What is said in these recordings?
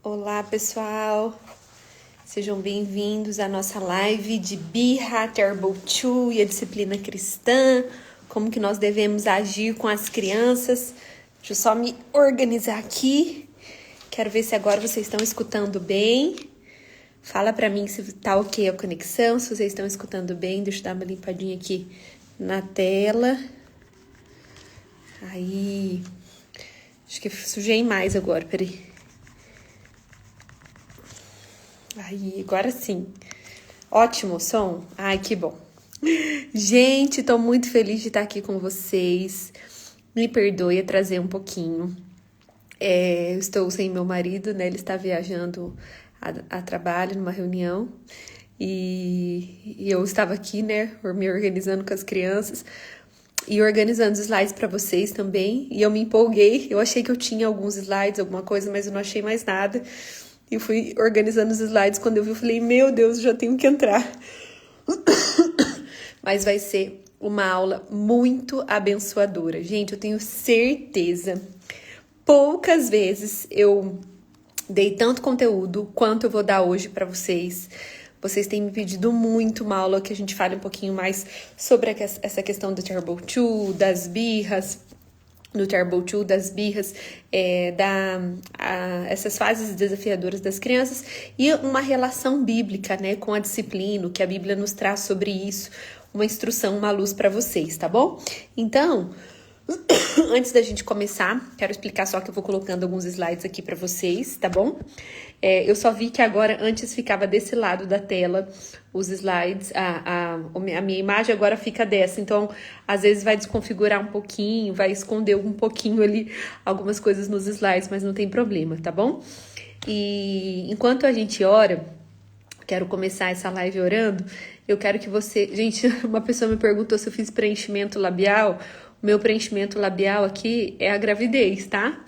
Olá, pessoal! Sejam bem-vindos à nossa live de Birra, Terrible Two e a disciplina cristã, como que nós devemos agir com as crianças. Deixa eu só me organizar aqui. Quero ver se agora vocês estão escutando bem. Fala pra mim se tá ok a conexão, se vocês estão escutando bem. Deixa eu dar uma limpadinha aqui na tela. Aí, acho que sujei mais agora, peraí. Aí, agora sim. Ótimo som. Ai, que bom. Gente, tô muito feliz de estar aqui com vocês. Me perdoe atrasei um pouquinho. Eu estou sem meu marido, né? Ele está viajando a trabalho, numa reunião. E eu estava aqui, né? Me organizando com as crianças. E organizando os slides para vocês também. E eu me empolguei. Eu achei que eu tinha alguns slides, alguma coisa, mas eu não achei mais nada. E fui organizando os slides. Quando eu vi, eu falei, meu Deus, já tenho que entrar. Mas vai ser uma aula muito abençoadora. Gente, eu tenho certeza. Poucas vezes eu dei tanto conteúdo quanto eu vou dar hoje para vocês. Vocês têm me pedido muito uma aula que a gente fale um pouquinho mais sobre essa questão do Terrible Two, das birras, no Terrible Two, das birras, essas fases desafiadoras das crianças e uma relação bíblica, né, com a disciplina, que a Bíblia nos traz sobre isso, uma instrução, uma luz para vocês, tá bom? Então, antes da gente começar, quero explicar só que eu vou colocando alguns slides aqui para vocês, tá bom? Eu só vi que agora, antes ficava desse lado da tela os slides, a minha imagem agora fica dessa, então às vezes vai desconfigurar um pouquinho, vai esconder um pouquinho ali algumas coisas nos slides, mas não tem problema, tá bom? E enquanto a gente ora, quero começar essa live orando, eu quero que você... Gente, uma pessoa me perguntou se eu fiz preenchimento labial. O meu preenchimento labial aqui é a gravidez, tá?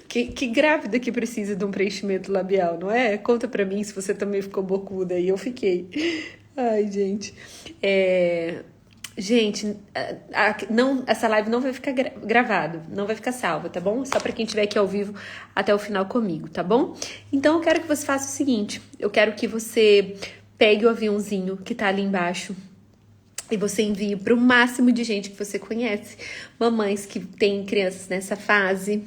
que grávida que precisa de um preenchimento labial, não é? Conta pra mim se você também ficou bocuda aí. Eu fiquei. Ai, gente. Gente, essa live não vai ficar gravada, não vai ficar salva, tá bom? Só pra quem estiver aqui ao vivo até o final comigo, tá bom? Então eu quero que você faça o seguinte, eu quero que você pegue o aviãozinho que tá ali embaixo e você envie para o máximo de gente que você conhece, mamães que têm crianças nessa fase,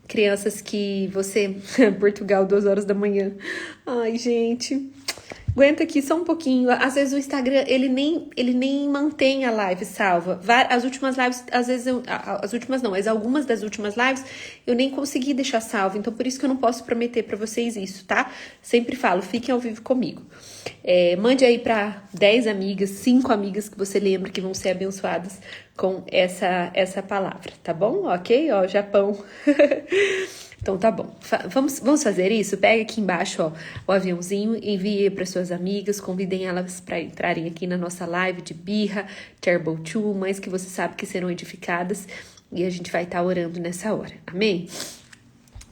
crianças que você... Portugal, 2 horas da manhã. Ai, gente... Aguenta aqui só um pouquinho. Às vezes o Instagram, ele nem mantém a live salva. As últimas lives, às vezes as últimas não, mas algumas das últimas lives eu nem consegui deixar salva. Então por isso que eu não posso prometer pra vocês isso, tá? Sempre falo, fiquem ao vivo comigo. Mande aí pra 10 amigas, 5 amigas que você lembra que vão ser abençoadas com essa palavra, tá bom? Ok? Ó, Japão. Então tá bom, vamos fazer isso? Pega aqui embaixo, ó, o aviãozinho, envie para suas amigas, convidem elas para entrarem aqui na nossa live de Birra, Terrible Two, mães que você sabe que serão edificadas, e a gente vai estar orando nessa hora, amém?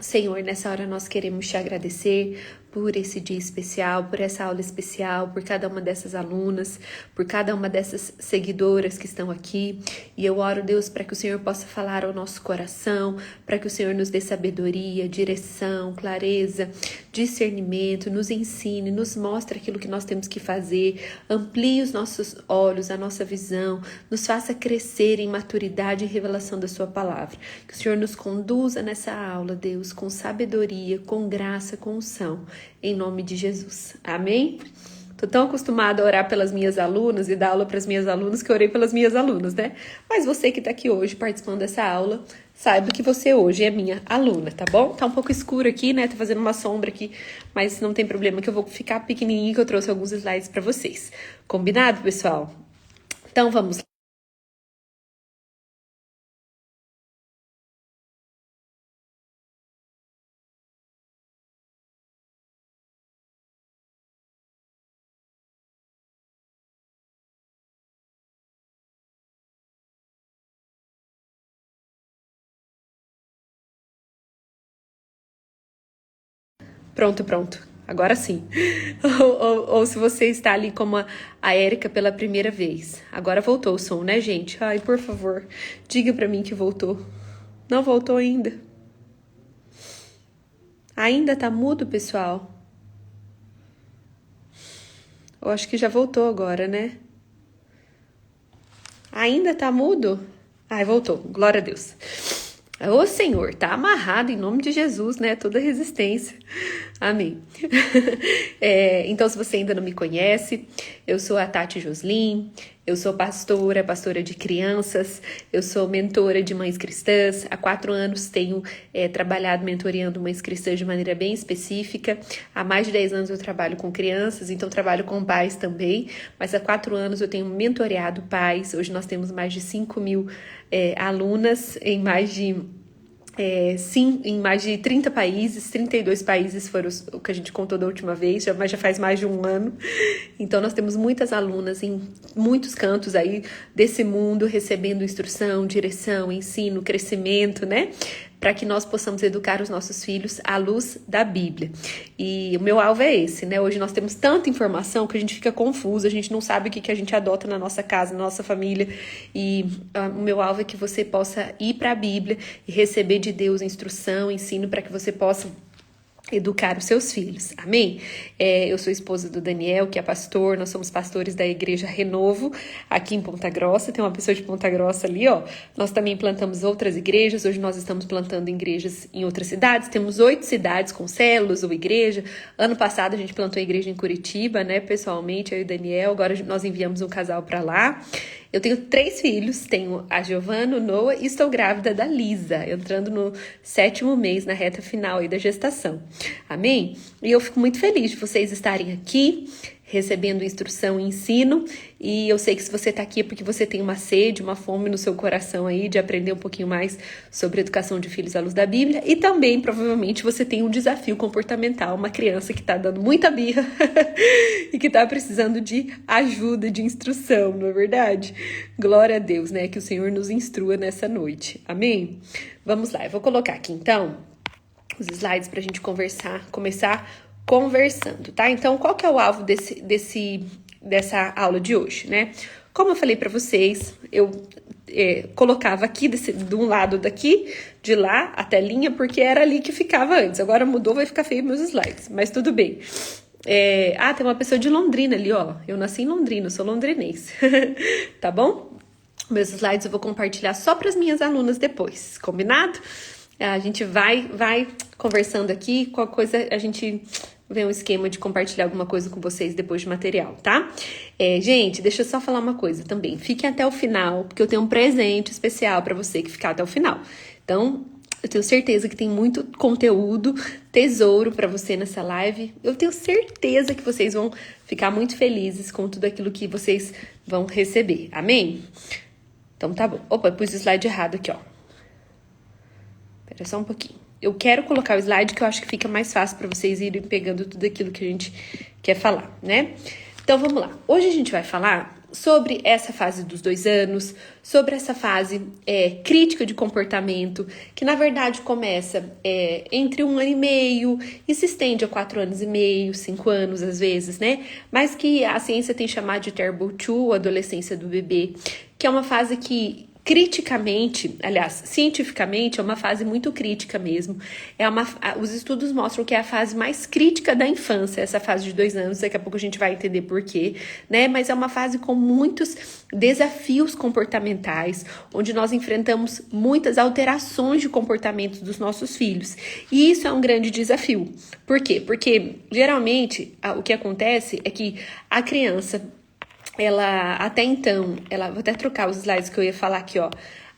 Senhor, nessa hora nós queremos te agradecer por esse dia especial, por essa aula especial, por cada uma dessas alunas, por cada uma dessas seguidoras que estão aqui. E eu oro, Deus, para que o Senhor possa falar ao nosso coração, para que o Senhor nos dê sabedoria, direção, clareza, discernimento, nos ensine, nos mostre aquilo que nós temos que fazer, amplie os nossos olhos, a nossa visão, nos faça crescer em maturidade e revelação da sua palavra. Que o Senhor nos conduza nessa aula, Deus, com sabedoria, com graça, com unção, em nome de Jesus. Amém? Tô tão acostumada a orar pelas minhas alunas e dar aula para as minhas alunas que eu orei pelas minhas alunas, né? Mas você que tá aqui hoje participando dessa aula, saiba que você hoje é minha aluna, tá bom? Tá um pouco escuro aqui, né? Tá fazendo uma sombra aqui, mas não tem problema que eu vou ficar pequenininha que eu trouxe alguns slides para vocês. Combinado, pessoal? Então vamos lá. Pronto. Agora sim. Ou se você está ali como a Érica pela primeira vez. Agora voltou o som, né, gente? Ai, por favor, diga pra mim que voltou. Não voltou ainda. Ainda tá mudo, pessoal? Eu acho que já voltou agora, né? Ainda tá mudo? Ai, voltou. Glória a Deus. Ô Senhor, tá amarrado em nome de Jesus, né? Toda resistência. Amém. Então, se você ainda não me conhece, eu sou a Tati Joslin, eu sou pastora de crianças, eu sou mentora de mães cristãs. Há 4 anos tenho trabalhado mentoreando mães cristãs de maneira bem específica. Há mais de 10 anos eu trabalho com crianças, então trabalho com pais também. Mas há 4 anos eu tenho mentoreado pais. Hoje nós temos mais de 5.000 alunas em mais de em mais de 30 países, 32 países foram o que a gente contou da última vez, mas já faz mais de 1 ano. Então, nós temos muitas alunas em muitos cantos aí desse mundo, recebendo instrução, direção, ensino, crescimento, né? Para que nós possamos educar os nossos filhos à luz da Bíblia. E o meu alvo é esse, né? Hoje nós temos tanta informação que a gente fica confuso, a gente não sabe o que a gente adota na nossa casa, na nossa família. E o meu alvo é que você possa ir para a Bíblia e receber de Deus instrução, ensino, para que você possa educar os seus filhos, amém? Eu sou esposa do Daniel, que é pastor, nós somos pastores da Igreja Renovo, aqui em Ponta Grossa, tem uma pessoa de Ponta Grossa ali, ó. Nós também plantamos outras igrejas, hoje nós estamos plantando igrejas em outras cidades, temos 8 cidades com células ou igreja. Ano passado a gente plantou a igreja em Curitiba, né, pessoalmente, eu e o Daniel, agora nós enviamos um casal para lá. Eu tenho 3 filhos, tenho a Giovana, o Noah e estou grávida da Lisa, entrando no 7º mês, na reta final aí da gestação. Amém? E eu fico muito feliz de vocês estarem aqui, recebendo instrução e ensino, e eu sei que se você está aqui é porque você tem uma sede, uma fome no seu coração aí de aprender um pouquinho mais sobre educação de filhos à luz da Bíblia, e também, provavelmente, você tem um desafio comportamental, uma criança que está dando muita birra e que está precisando de ajuda, de instrução, não é verdade? Glória a Deus, né? Que o Senhor nos instrua nessa noite. Amém? Vamos lá, eu vou colocar aqui, então, os slides para a gente começar conversando, tá? Então, qual que é o alvo dessa aula de hoje, né? Como eu falei para vocês, eu colocava aqui de um lado daqui, de lá, a telinha, porque era ali que ficava antes. Agora mudou, vai ficar feio meus slides, mas tudo bem. Tem uma pessoa de Londrina ali, ó. Eu nasci em Londrina, eu sou londrinense. Tá bom? Meus slides eu vou compartilhar só para as minhas alunas depois, combinado? A gente vai conversando aqui, qualquer coisa a gente vê um esquema de compartilhar alguma coisa com vocês depois de material, tá? Gente, deixa eu só falar uma coisa também. Fiquem até o final, porque eu tenho um presente especial para você que ficar até o final. Então, eu tenho certeza que tem muito conteúdo, tesouro para você nessa live. Eu tenho certeza que vocês vão ficar muito felizes com tudo aquilo que vocês vão receber. Amém? Então, tá bom. Opa, pus o slide errado aqui, ó. Espera só um pouquinho. Eu quero colocar o slide que eu acho que fica mais fácil para vocês irem pegando tudo aquilo que a gente quer falar, né? Então, vamos lá. Hoje a gente vai falar sobre essa fase dos 2 anos, sobre essa fase crítica de comportamento, que na verdade começa entre 1 ano e meio e se estende a 4 anos e meio, 5 anos às vezes, né? Mas que a ciência tem chamado de Terrible 2, a adolescência do bebê, que é uma fase que criticamente, aliás, cientificamente, é uma fase muito crítica mesmo. Os estudos mostram que é a fase mais crítica da infância, essa fase de 2 anos, daqui a pouco a gente vai entender por quê, né? Mas é uma fase com muitos desafios comportamentais, onde nós enfrentamos muitas alterações de comportamento dos nossos filhos. E isso é um grande desafio. Por quê? Porque, geralmente, o que acontece é que a criança, vou até trocar os slides que eu ia falar aqui, ó.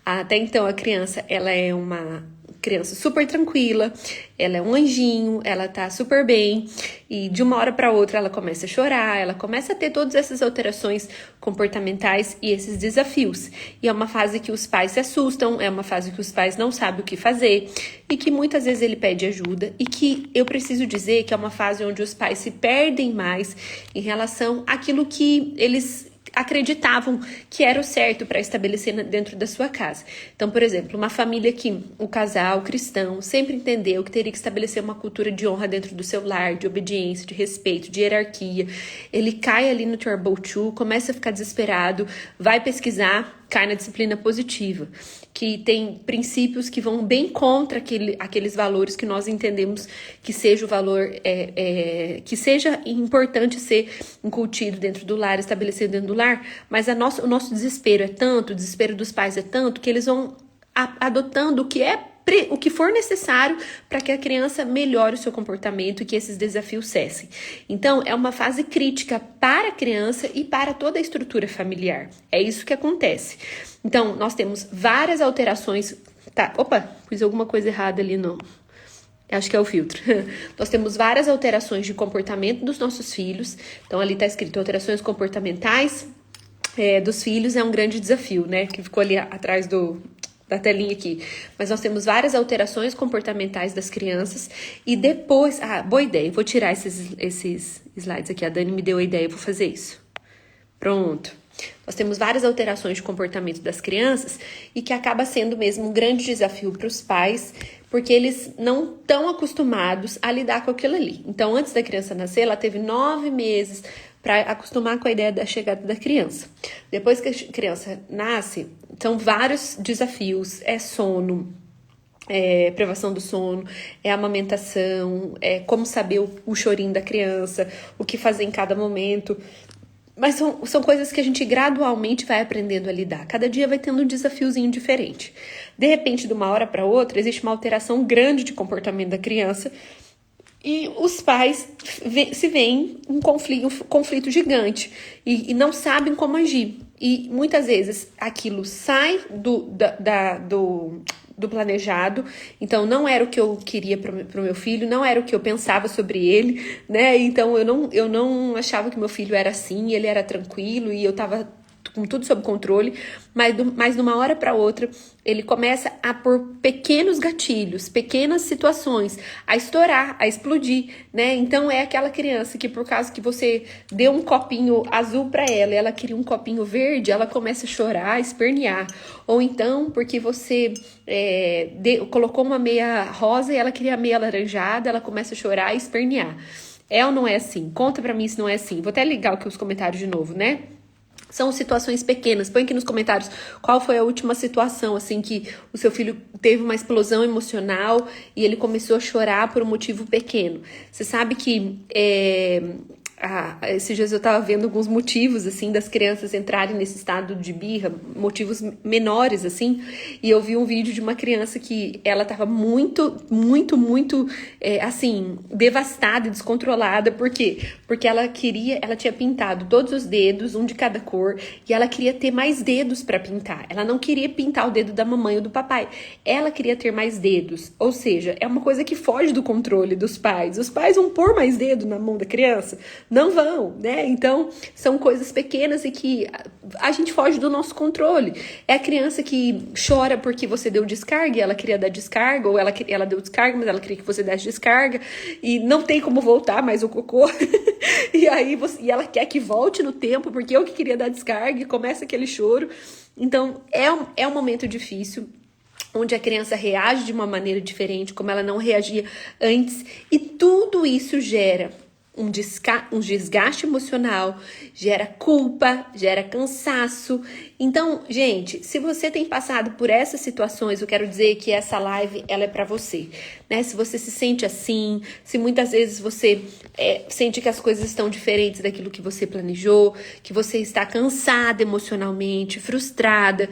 Até então, a criança, ela é uma criança super tranquila, ela é um anjinho, ela tá super bem, e de uma hora para outra ela começa a chorar, ela começa a ter todas essas alterações comportamentais e esses desafios. E é uma fase que os pais se assustam, é uma fase que os pais não sabem o que fazer, e que muitas vezes ele pede ajuda, e que eu preciso dizer que é uma fase onde os pais se perdem mais em relação àquilo que eles acreditavam que era o certo para estabelecer dentro da sua casa. Então, por exemplo, uma família que o casal cristão sempre entendeu que teria que estabelecer uma cultura de honra dentro do seu lar, de obediência, de respeito, de hierarquia. Ele cai ali no Terrible 2, começa a ficar desesperado, vai pesquisar, cai na disciplina positiva, que tem princípios que vão bem contra aqueles valores que nós entendemos que seja o valor, que seja importante ser incutido dentro do lar, estabelecido dentro do lar, mas o nosso desespero é tanto, o desespero dos pais é tanto, que eles vão adotando o que for necessário para que a criança melhore o seu comportamento e que esses desafios cessem. Então, é uma fase crítica para a criança e para toda a estrutura familiar. É isso que acontece. Então, nós temos várias alterações. Tá, opa, pus alguma coisa errada ali, não. Acho que é o filtro. Nós temos várias alterações de comportamento dos nossos filhos. Então, ali está escrito alterações comportamentais dos filhos é um grande desafio, né? Que ficou ali atrás da telinha aqui. Mas nós temos várias alterações comportamentais das crianças. E depois... boa ideia. Vou tirar esses slides aqui. A Dani me deu a ideia. Eu vou fazer isso. Pronto. Nós temos várias alterações de comportamento das crianças e que acaba sendo mesmo um grande desafio para os pais, porque eles não estão acostumados a lidar com aquilo ali. Então, antes da criança nascer, ela teve 9 meses para acostumar com a ideia da chegada da criança. Depois que a criança nasce, são vários desafios. É sono, privação do sono, amamentação, como saber o chorinho da criança, o que fazer em cada momento. Mas são coisas que a gente gradualmente vai aprendendo a lidar. Cada dia vai tendo um desafiozinho diferente. De repente, de uma hora para outra, existe uma alteração grande de comportamento da criança e os pais se veem em um conflito gigante e não sabem como agir. E muitas vezes aquilo sai do planejado, então não era o que eu queria pro meu filho, não era o que eu pensava sobre ele, né? Então eu não achava que meu filho era assim, ele era tranquilo e eu tava com tudo sob controle, mas de uma hora para outra ele começa a pôr pequenos gatilhos, pequenas situações, a estourar, a explodir, né? Então é aquela criança que por causa que você deu um copinho azul para ela e ela queria um copinho verde, ela começa a chorar, a espernear. Ou então porque você colocou uma meia rosa e ela queria a meia alaranjada, ela começa a chorar e espernear. É ou não é assim? Conta pra mim se não é assim. Vou até ligar aqui os comentários de novo, né? São situações pequenas. Põe aqui nos comentários qual foi a última situação, assim, que o seu filho teve uma explosão emocional e ele começou a chorar por um motivo pequeno. Você sabe que esses dias eu tava vendo alguns motivos, assim, das crianças entrarem nesse estado de birra, motivos menores, assim, e eu vi um vídeo de uma criança que ela tava muito, assim, devastada e descontrolada. Por quê? Porque ela tinha pintado todos os dedos, um de cada cor, e ela queria ter mais dedos para pintar. Ela não queria pintar o dedo da mamãe ou do papai. Ela queria ter mais dedos. Ou seja, é uma coisa que foge do controle dos pais. Os pais vão pôr mais dedo na mão da criança? Não vão, né? Então, são coisas pequenas e que a gente foge do nosso controle. É a criança que chora porque você deu descarga e ela queria dar descarga, ou ela deu descarga, mas ela queria que você desse descarga, e não tem como voltar mais o cocô. E aí ela quer que volte no tempo, porque eu que queria dar descarga, e começa aquele choro. Então, é um momento difícil, onde a criança reage de uma maneira diferente, como ela não reagia antes, e tudo isso gera um desgaste emocional, gera culpa, gera cansaço. Então, gente, se você tem passado por essas situações, eu quero dizer que essa live, ela é pra você, né? Se você se sente assim, se muitas vezes você sente que as coisas estão diferentes daquilo que você planejou, que você está cansada emocionalmente, frustrada,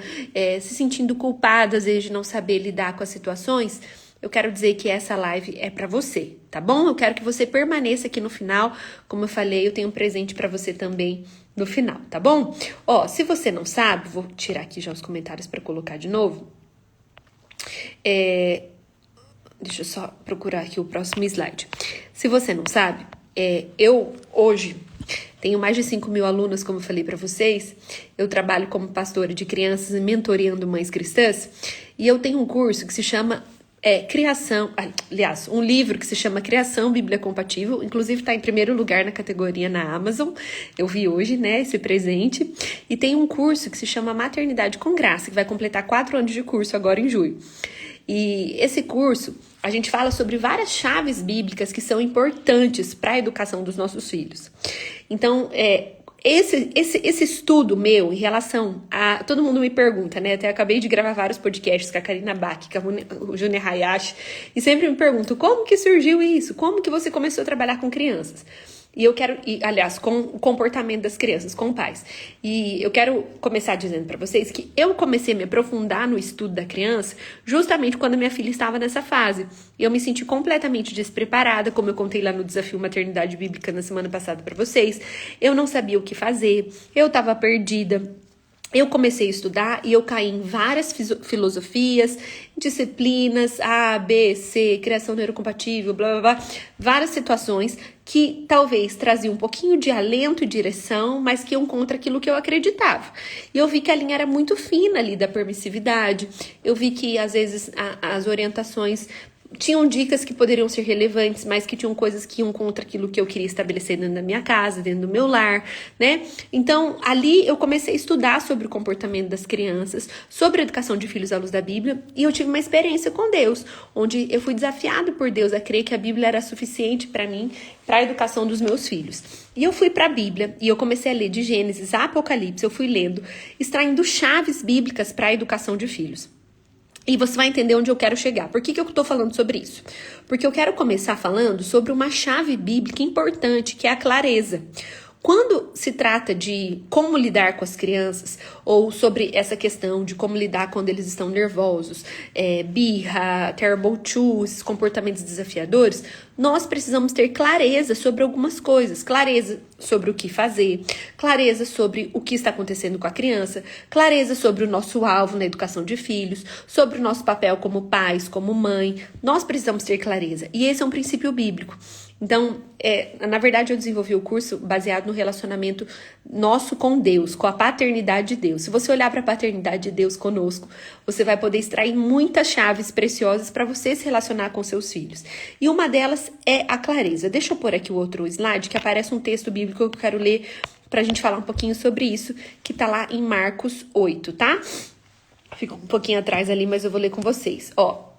se sentindo culpada, às vezes, de não saber lidar com as situações, eu quero dizer que essa live é pra você, tá bom? Eu quero que você permaneça aqui no final. Como eu falei, eu tenho um presente pra você também no final, tá bom? Ó, se você não sabe, vou tirar aqui já os comentários pra colocar de novo. Deixa eu só procurar aqui o próximo slide. Se você não sabe, eu hoje tenho mais de 5.000 alunas, como eu falei pra vocês. Eu trabalho como pastora de crianças e mentoreando mães cristãs. E eu tenho um curso que se chama um livro que se chama Criação Bíblia Compatível, inclusive está em primeiro lugar na categoria na Amazon, eu vi hoje, né, esse presente, e tem um curso que se chama Maternidade com Graça, que vai completar 4 anos de curso agora em julho. E esse curso, a gente fala sobre várias chaves bíblicas que são importantes para a educação dos nossos filhos. Então, esse estudo meu em relação a... Todo mundo me pergunta, né? Até acabei de gravar vários podcasts com a Karina Bach, com o Júnior Hayashi, e sempre me perguntam, como que surgiu isso? Como que você começou a trabalhar com crianças? E eu quero, aliás, com o comportamento das crianças, com pais. E eu quero começar dizendo para vocês que eu comecei a me aprofundar no estudo da criança justamente quando a minha filha estava nessa fase. E eu me senti completamente despreparada, como eu contei lá no Desafio Maternidade Bíblica na semana passada para vocês. Eu não sabia o que fazer, eu estava perdida. Eu comecei a estudar e eu caí em várias filosofias, disciplinas, A, B, C, criação neurocompatível, blá, blá, blá, várias situações que talvez traziam um pouquinho de alento e direção, mas que iam contra aquilo que eu acreditava. E eu vi que a linha era muito fina ali da permissividade, eu vi que às vezes as orientações tinham dicas que poderiam ser relevantes, mas que tinham coisas que iam contra aquilo que eu queria estabelecer dentro da minha casa, dentro do meu lar, né? Então, ali eu comecei a estudar sobre o comportamento das crianças, sobre a educação de filhos à luz da Bíblia, e eu tive uma experiência com Deus, onde eu fui desafiado por Deus a crer que a Bíblia era suficiente para mim, para a educação dos meus filhos. E eu fui para a Bíblia, e eu comecei a ler de Gênesis a Apocalipse, eu fui lendo, extraindo chaves bíblicas para a educação de filhos. E você vai entender onde eu quero chegar. Por que eu estou falando sobre isso? Porque eu quero começar falando sobre uma chave bíblica importante, que é a clareza. Quando se trata de como lidar com as crianças, ou sobre essa questão de como lidar quando eles estão nervosos, birra, terrible two, esses comportamentos desafiadores, nós precisamos ter clareza sobre algumas coisas. Clareza sobre o que fazer, clareza sobre o que está acontecendo com a criança, clareza sobre o nosso alvo na educação de filhos, sobre o nosso papel como pais, como mãe. Nós precisamos ter clareza. E esse é um princípio bíblico. Então, na verdade, eu desenvolvi o curso baseado no relacionamento nosso com Deus, com a paternidade de Deus. Se você olhar para a paternidade de Deus conosco, você vai poder extrair muitas chaves preciosas para você se relacionar com seus filhos. E uma delas é a clareza. Deixa eu pôr aqui o outro slide, que aparece um texto bíblico que eu quero ler para a gente falar um pouquinho sobre isso, que está lá em Marcos 8, tá? Fica um pouquinho atrás ali, mas eu vou ler com vocês.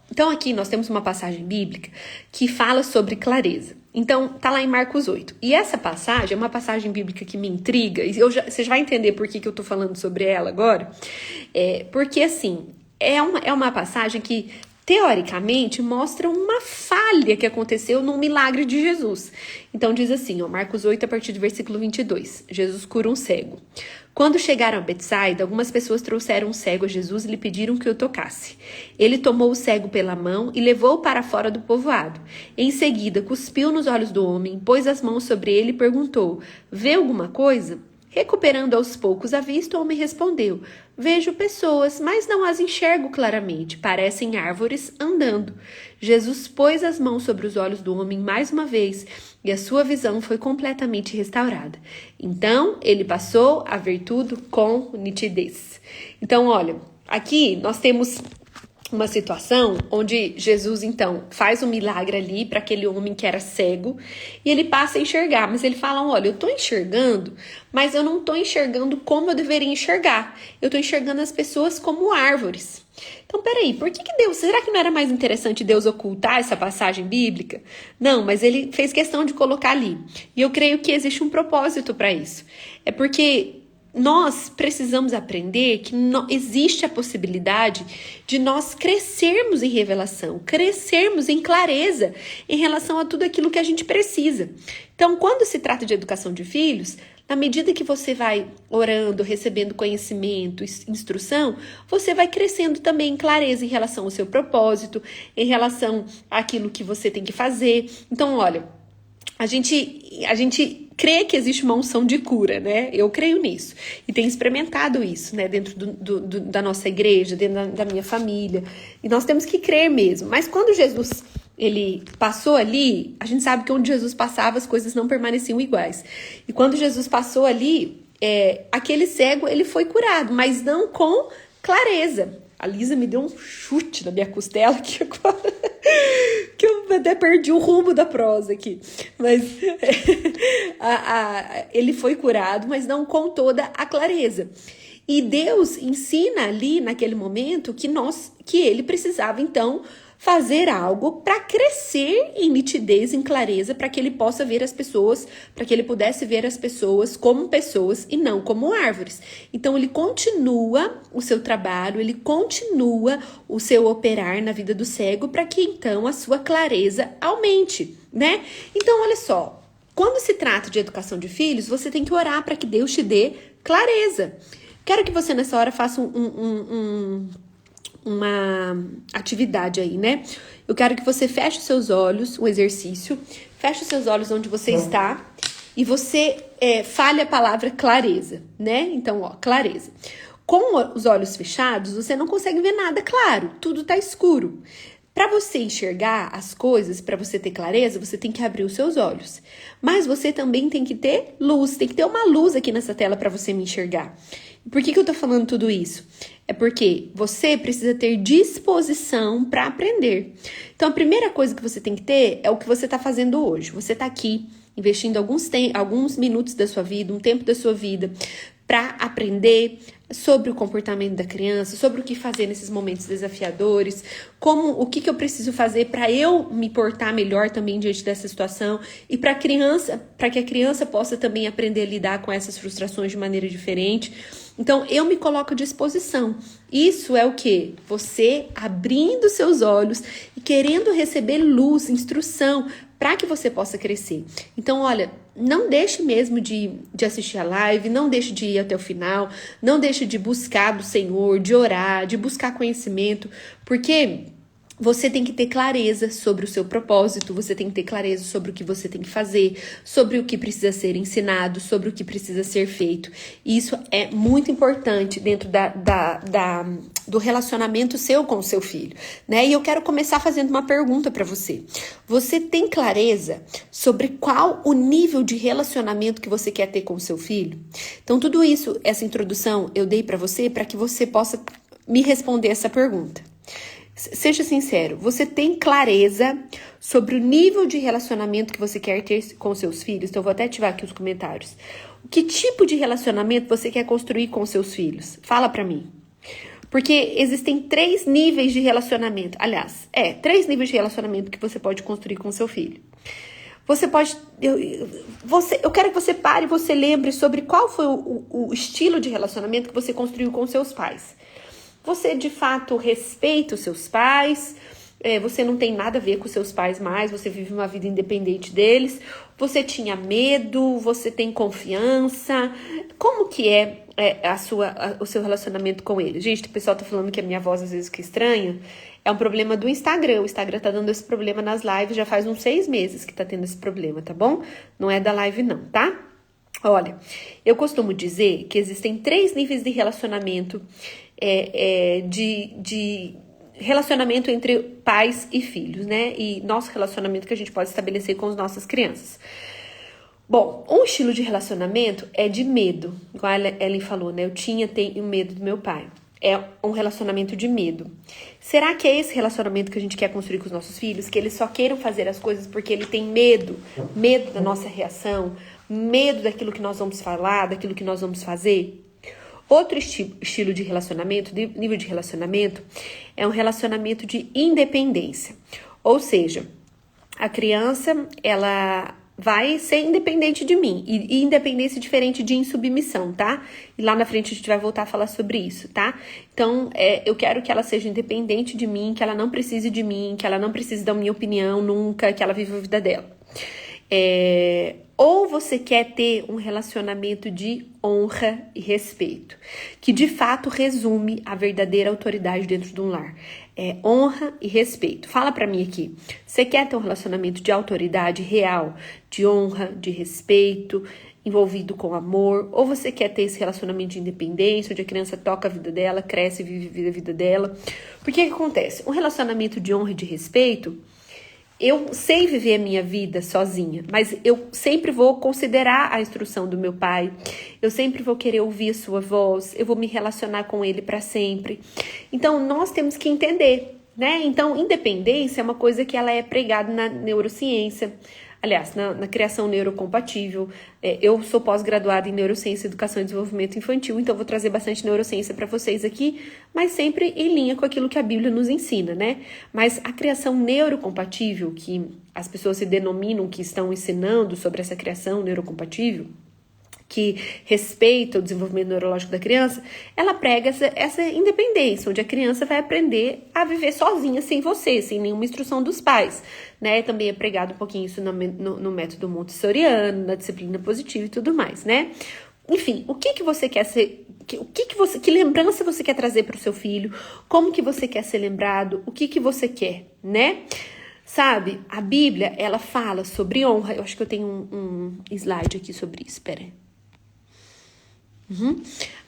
Então aqui nós temos uma passagem bíblica que fala sobre clareza. Então, tá lá em Marcos 8. E essa passagem é uma passagem bíblica que me intriga, e você já vai entender por que eu tô falando sobre ela agora. Porque, assim, é uma passagem que, teoricamente, mostra uma falha que aconteceu num milagre de Jesus. Então, diz assim, Marcos 8, a partir do versículo 22. Jesus cura um cego. Quando chegaram a Betsaida, algumas pessoas trouxeram um cego a Jesus e lhe pediram que o tocasse. Ele tomou o cego pela mão e levou-o para fora do povoado. Em seguida, cuspiu nos olhos do homem, pôs as mãos sobre ele e perguntou: "Vê alguma coisa?" Recuperando aos poucos a vista, o homem respondeu: "Vejo pessoas, mas não as enxergo claramente. Parecem árvores andando." Jesus pôs as mãos sobre os olhos do homem mais uma vez e a sua visão foi completamente restaurada. Então, ele passou a ver tudo com nitidez. Então, olha, aqui nós temos uma situação onde Jesus, então, faz um milagre ali para aquele homem que era cego e ele passa a enxergar, mas ele fala, olha, eu tô enxergando, mas eu não tô enxergando como eu deveria enxergar. Eu tô enxergando as pessoas como árvores. Então, peraí, por que Deus, será que não era mais interessante Deus ocultar essa passagem bíblica? Não, mas ele fez questão de colocar ali. E eu creio que existe um propósito para isso. É porque nós precisamos aprender que existe a possibilidade de nós crescermos em revelação, crescermos em clareza em relação a tudo aquilo que a gente precisa. Então, quando se trata de educação de filhos, na medida que você vai orando, recebendo conhecimento, instrução, você vai crescendo também em clareza em relação ao seu propósito, em relação àquilo que você tem que fazer. Então, olha, a gente crê que existe uma unção de cura, né? Eu creio nisso. E tenho experimentado isso, né? Dentro da nossa igreja, dentro da minha família. E nós temos que crer mesmo. Mas quando Jesus, ele passou ali, a gente sabe que onde Jesus passava, as coisas não permaneciam iguais. E quando Jesus passou ali, aquele cego, ele foi curado, mas não com clareza. A Lisa me deu um chute na minha costela aqui agora, que eu até perdi o rumo da prosa aqui. Mas ele foi curado, mas não com toda a clareza. E Deus ensina ali, naquele momento, que ele precisava, então, fazer algo para crescer em nitidez, em clareza, para que ele possa ver as pessoas, para que ele pudesse ver as pessoas como pessoas e não como árvores. Então ele continua o seu trabalho, ele continua o seu operar na vida do cego para que então a sua clareza aumente, né? Então olha só, quando se trata de educação de filhos, você tem que orar para que Deus te dê clareza. Quero que você nessa hora faça uma atividade aí, né? Eu quero que você feche os seus olhos, um exercício, feche os seus olhos onde você está e você fale a palavra clareza, né? Então, ó, clareza. Com os olhos fechados, você não consegue ver nada claro, tudo tá escuro. Para você enxergar as coisas, para você ter clareza, você tem que abrir os seus olhos. Mas você também tem que ter luz, tem que ter uma luz aqui nessa tela para você me enxergar. Por que eu tô falando tudo isso? É porque você precisa ter disposição para aprender. Então, a primeira coisa que você tem que ter é o que você tá fazendo hoje. Você tá aqui investindo alguns minutos da sua vida, um tempo da sua vida, para aprender sobre o comportamento da criança, sobre o que fazer nesses momentos desafiadores, o que eu preciso fazer para eu me portar melhor também diante dessa situação e para que a criança possa também aprender a lidar com essas frustrações de maneira diferente. Então, eu me coloco à disposição. Isso é o quê? Você abrindo seus olhos e querendo receber luz, instrução, para que você possa crescer. Então, olha, não deixe mesmo de assistir a live, não deixe de ir até o final, não deixe de buscar do Senhor, de orar, de buscar conhecimento, porque você tem que ter clareza sobre o seu propósito, você tem que ter clareza sobre o que você tem que fazer, sobre o que precisa ser ensinado, sobre o que precisa ser feito. E isso é muito importante dentro do relacionamento seu com o seu filho, né? E eu quero começar fazendo uma pergunta para você. Você tem clareza sobre qual o nível de relacionamento que você quer ter com o seu filho? Então, tudo isso, essa introdução eu dei para você para que você possa me responder essa pergunta. Seja sincero, você tem clareza sobre o nível de relacionamento que você quer ter com seus filhos? Então, eu vou até ativar aqui os comentários. Que tipo de relacionamento você quer construir com seus filhos? Fala pra mim. Porque existem 3 níveis de relacionamento. Aliás, 3 níveis de relacionamento que você pode construir com seu filho. Você pode... Eu quero que você pare e você lembre sobre qual foi o estilo de relacionamento que você construiu com seus pais. Você, de fato, respeita os seus pais, você não tem nada a ver com os seus pais mais, você vive uma vida independente deles, você tinha medo, você tem confiança. Como que é o seu relacionamento com eles? Gente, o pessoal tá falando que a minha voz às vezes fica estranha. É um problema do Instagram. O Instagram tá dando esse problema nas lives, já faz uns 6 meses que tá tendo esse problema, tá bom? Não é da live não, tá? Olha, eu costumo dizer que existem 3 níveis de relacionamento, de relacionamento entre pais e filhos, né? E nosso relacionamento que a gente pode estabelecer com as nossas crianças. Bom, um estilo de relacionamento é de medo, igual a Ellen falou, né? Tenho medo do meu pai. É um relacionamento de medo. Será que é esse relacionamento que a gente quer construir com os nossos filhos? Que eles só queiram fazer as coisas porque ele tem medo da nossa reação, medo daquilo que nós vamos falar, daquilo que nós vamos fazer? Outro estilo de relacionamento, nível de relacionamento, é um relacionamento de independência. Ou seja, a criança, ela vai ser independente de mim. E independência é diferente de insubmissão, tá? E lá na frente a gente vai voltar a falar sobre isso, tá? Então, eu quero que ela seja independente de mim, que ela não precise de mim, que ela não precise da minha opinião nunca, que ela viva a vida dela. Ou você quer ter um relacionamento de honra e respeito, que de fato resume a verdadeira autoridade dentro de um lar. Honra e respeito. Fala pra mim aqui, você quer ter um relacionamento de autoridade real, de honra, de respeito, envolvido com amor, ou você quer ter esse relacionamento de independência, onde a criança toca a vida dela, cresce e vive a vida dela? Porque o que acontece? Um relacionamento de honra e de respeito, eu sei viver a minha vida sozinha, mas eu sempre vou considerar a instrução do meu pai, eu sempre vou querer ouvir a sua voz, eu vou me relacionar com ele para sempre. Então, nós temos que entender né? Então, independência é uma coisa que ela é pregada na neurociência, aliás, na criação neurocompatível. Eu sou pós-graduada em neurociência, educação e desenvolvimento infantil, então vou trazer bastante neurociência para vocês aqui, mas sempre em linha com aquilo que a Bíblia nos ensina, né? Mas a criação neurocompatível, que as pessoas se denominam que estão ensinando sobre essa criação neurocompatível, que respeita o desenvolvimento neurológico da criança, ela prega essa independência, onde a criança vai aprender a viver sozinha, sem você, sem nenhuma instrução dos pais, né? Também é pregado um pouquinho isso no método montessoriano, na disciplina positiva e tudo mais, né? Enfim, o que você quer ser, que lembrança você quer trazer para o seu filho, como que você quer ser lembrado, o que você quer, né? Sabe, a Bíblia, ela fala sobre honra. Eu acho que eu tenho um slide aqui sobre isso, peraí.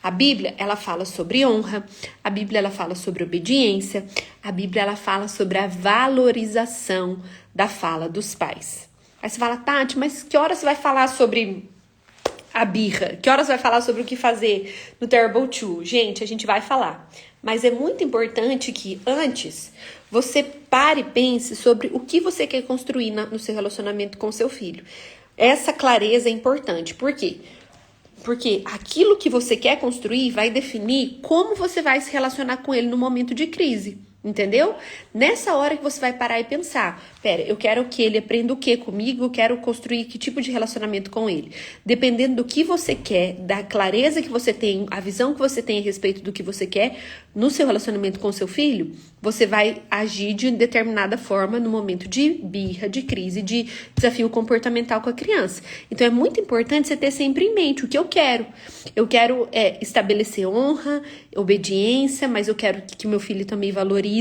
A Bíblia, ela fala sobre honra, a Bíblia, ela fala sobre obediência, a Bíblia, ela fala sobre a valorização da fala dos pais. Aí você fala, Tati, mas que hora você vai falar sobre a birra? Que horas vai falar sobre o que fazer no Terrible Two? Gente, a gente vai falar. Mas é muito importante que antes você pare e pense sobre o que você quer construir no seu relacionamento com seu filho. Essa clareza é importante. Por quê? Porque aquilo que você quer construir vai definir como você vai se relacionar com ele no momento de crise. Entendeu? Nessa hora que você vai parar e pensar, pera, eu quero que ele aprenda o que comigo, eu quero construir que tipo de relacionamento com ele. Dependendo do que você quer, da clareza que você tem, a visão que você tem a respeito do que você quer no seu relacionamento com seu filho, você vai agir de determinada forma no momento de birra, de crise, de desafio comportamental com a criança. Então é muito importante você ter sempre em mente o que eu quero. Eu quero estabelecer honra, obediência, mas eu quero que meu filho também valorize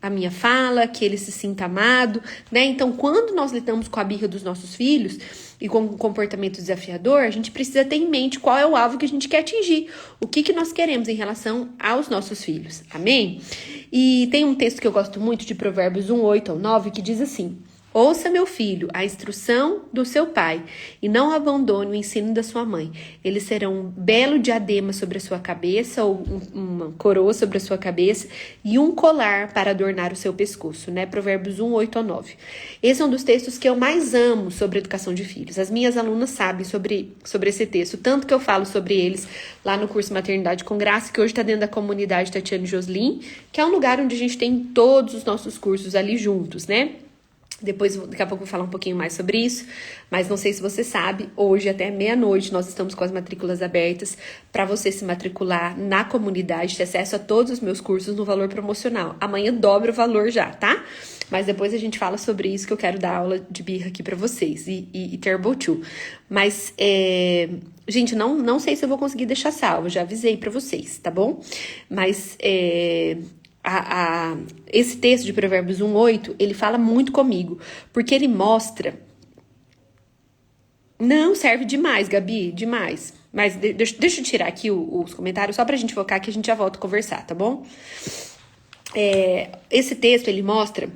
a minha fala, que ele se sinta amado, né? Então, quando nós lidamos com a birra dos nossos filhos e com um comportamento desafiador, a gente precisa ter em mente qual é o alvo que a gente quer atingir, o que nós queremos em relação aos nossos filhos, amém? E tem um texto que eu gosto muito de Provérbios 1:8-9 que diz assim: ouça, meu filho, a instrução do seu pai e não abandone o ensino da sua mãe. Eles serão um belo diadema sobre a sua cabeça, ou uma coroa sobre a sua cabeça e um colar para adornar o seu pescoço, né? Provérbios 1:8-9. Esse é um dos textos que eu mais amo sobre educação de filhos. As minhas alunas sabem sobre esse texto, tanto que eu falo sobre eles lá no curso Maternidade com Graça, que hoje está dentro da comunidade Tatiane Joslin, que é um lugar onde a gente tem todos os nossos cursos ali juntos, né? Daqui a pouco eu vou falar um pouquinho mais sobre isso, mas não sei se você sabe, hoje até meia-noite nós estamos com as matrículas abertas para você se matricular na comunidade, ter acesso a todos os meus cursos no valor promocional. Amanhã dobra o valor já, tá? Mas depois a gente fala sobre isso, que eu quero dar aula de birra aqui para vocês e Terrible Two. Mas, gente, não sei se eu vou conseguir deixar salvo, já avisei para vocês, tá bom? Mas, esse texto de Provérbios 1:8, ele fala muito comigo, porque ele mostra... Não, serve demais, Gabi, demais. Mas deixa eu tirar aqui os comentários, só pra gente focar que a gente já volta a conversar, tá bom? Esse texto, ele mostra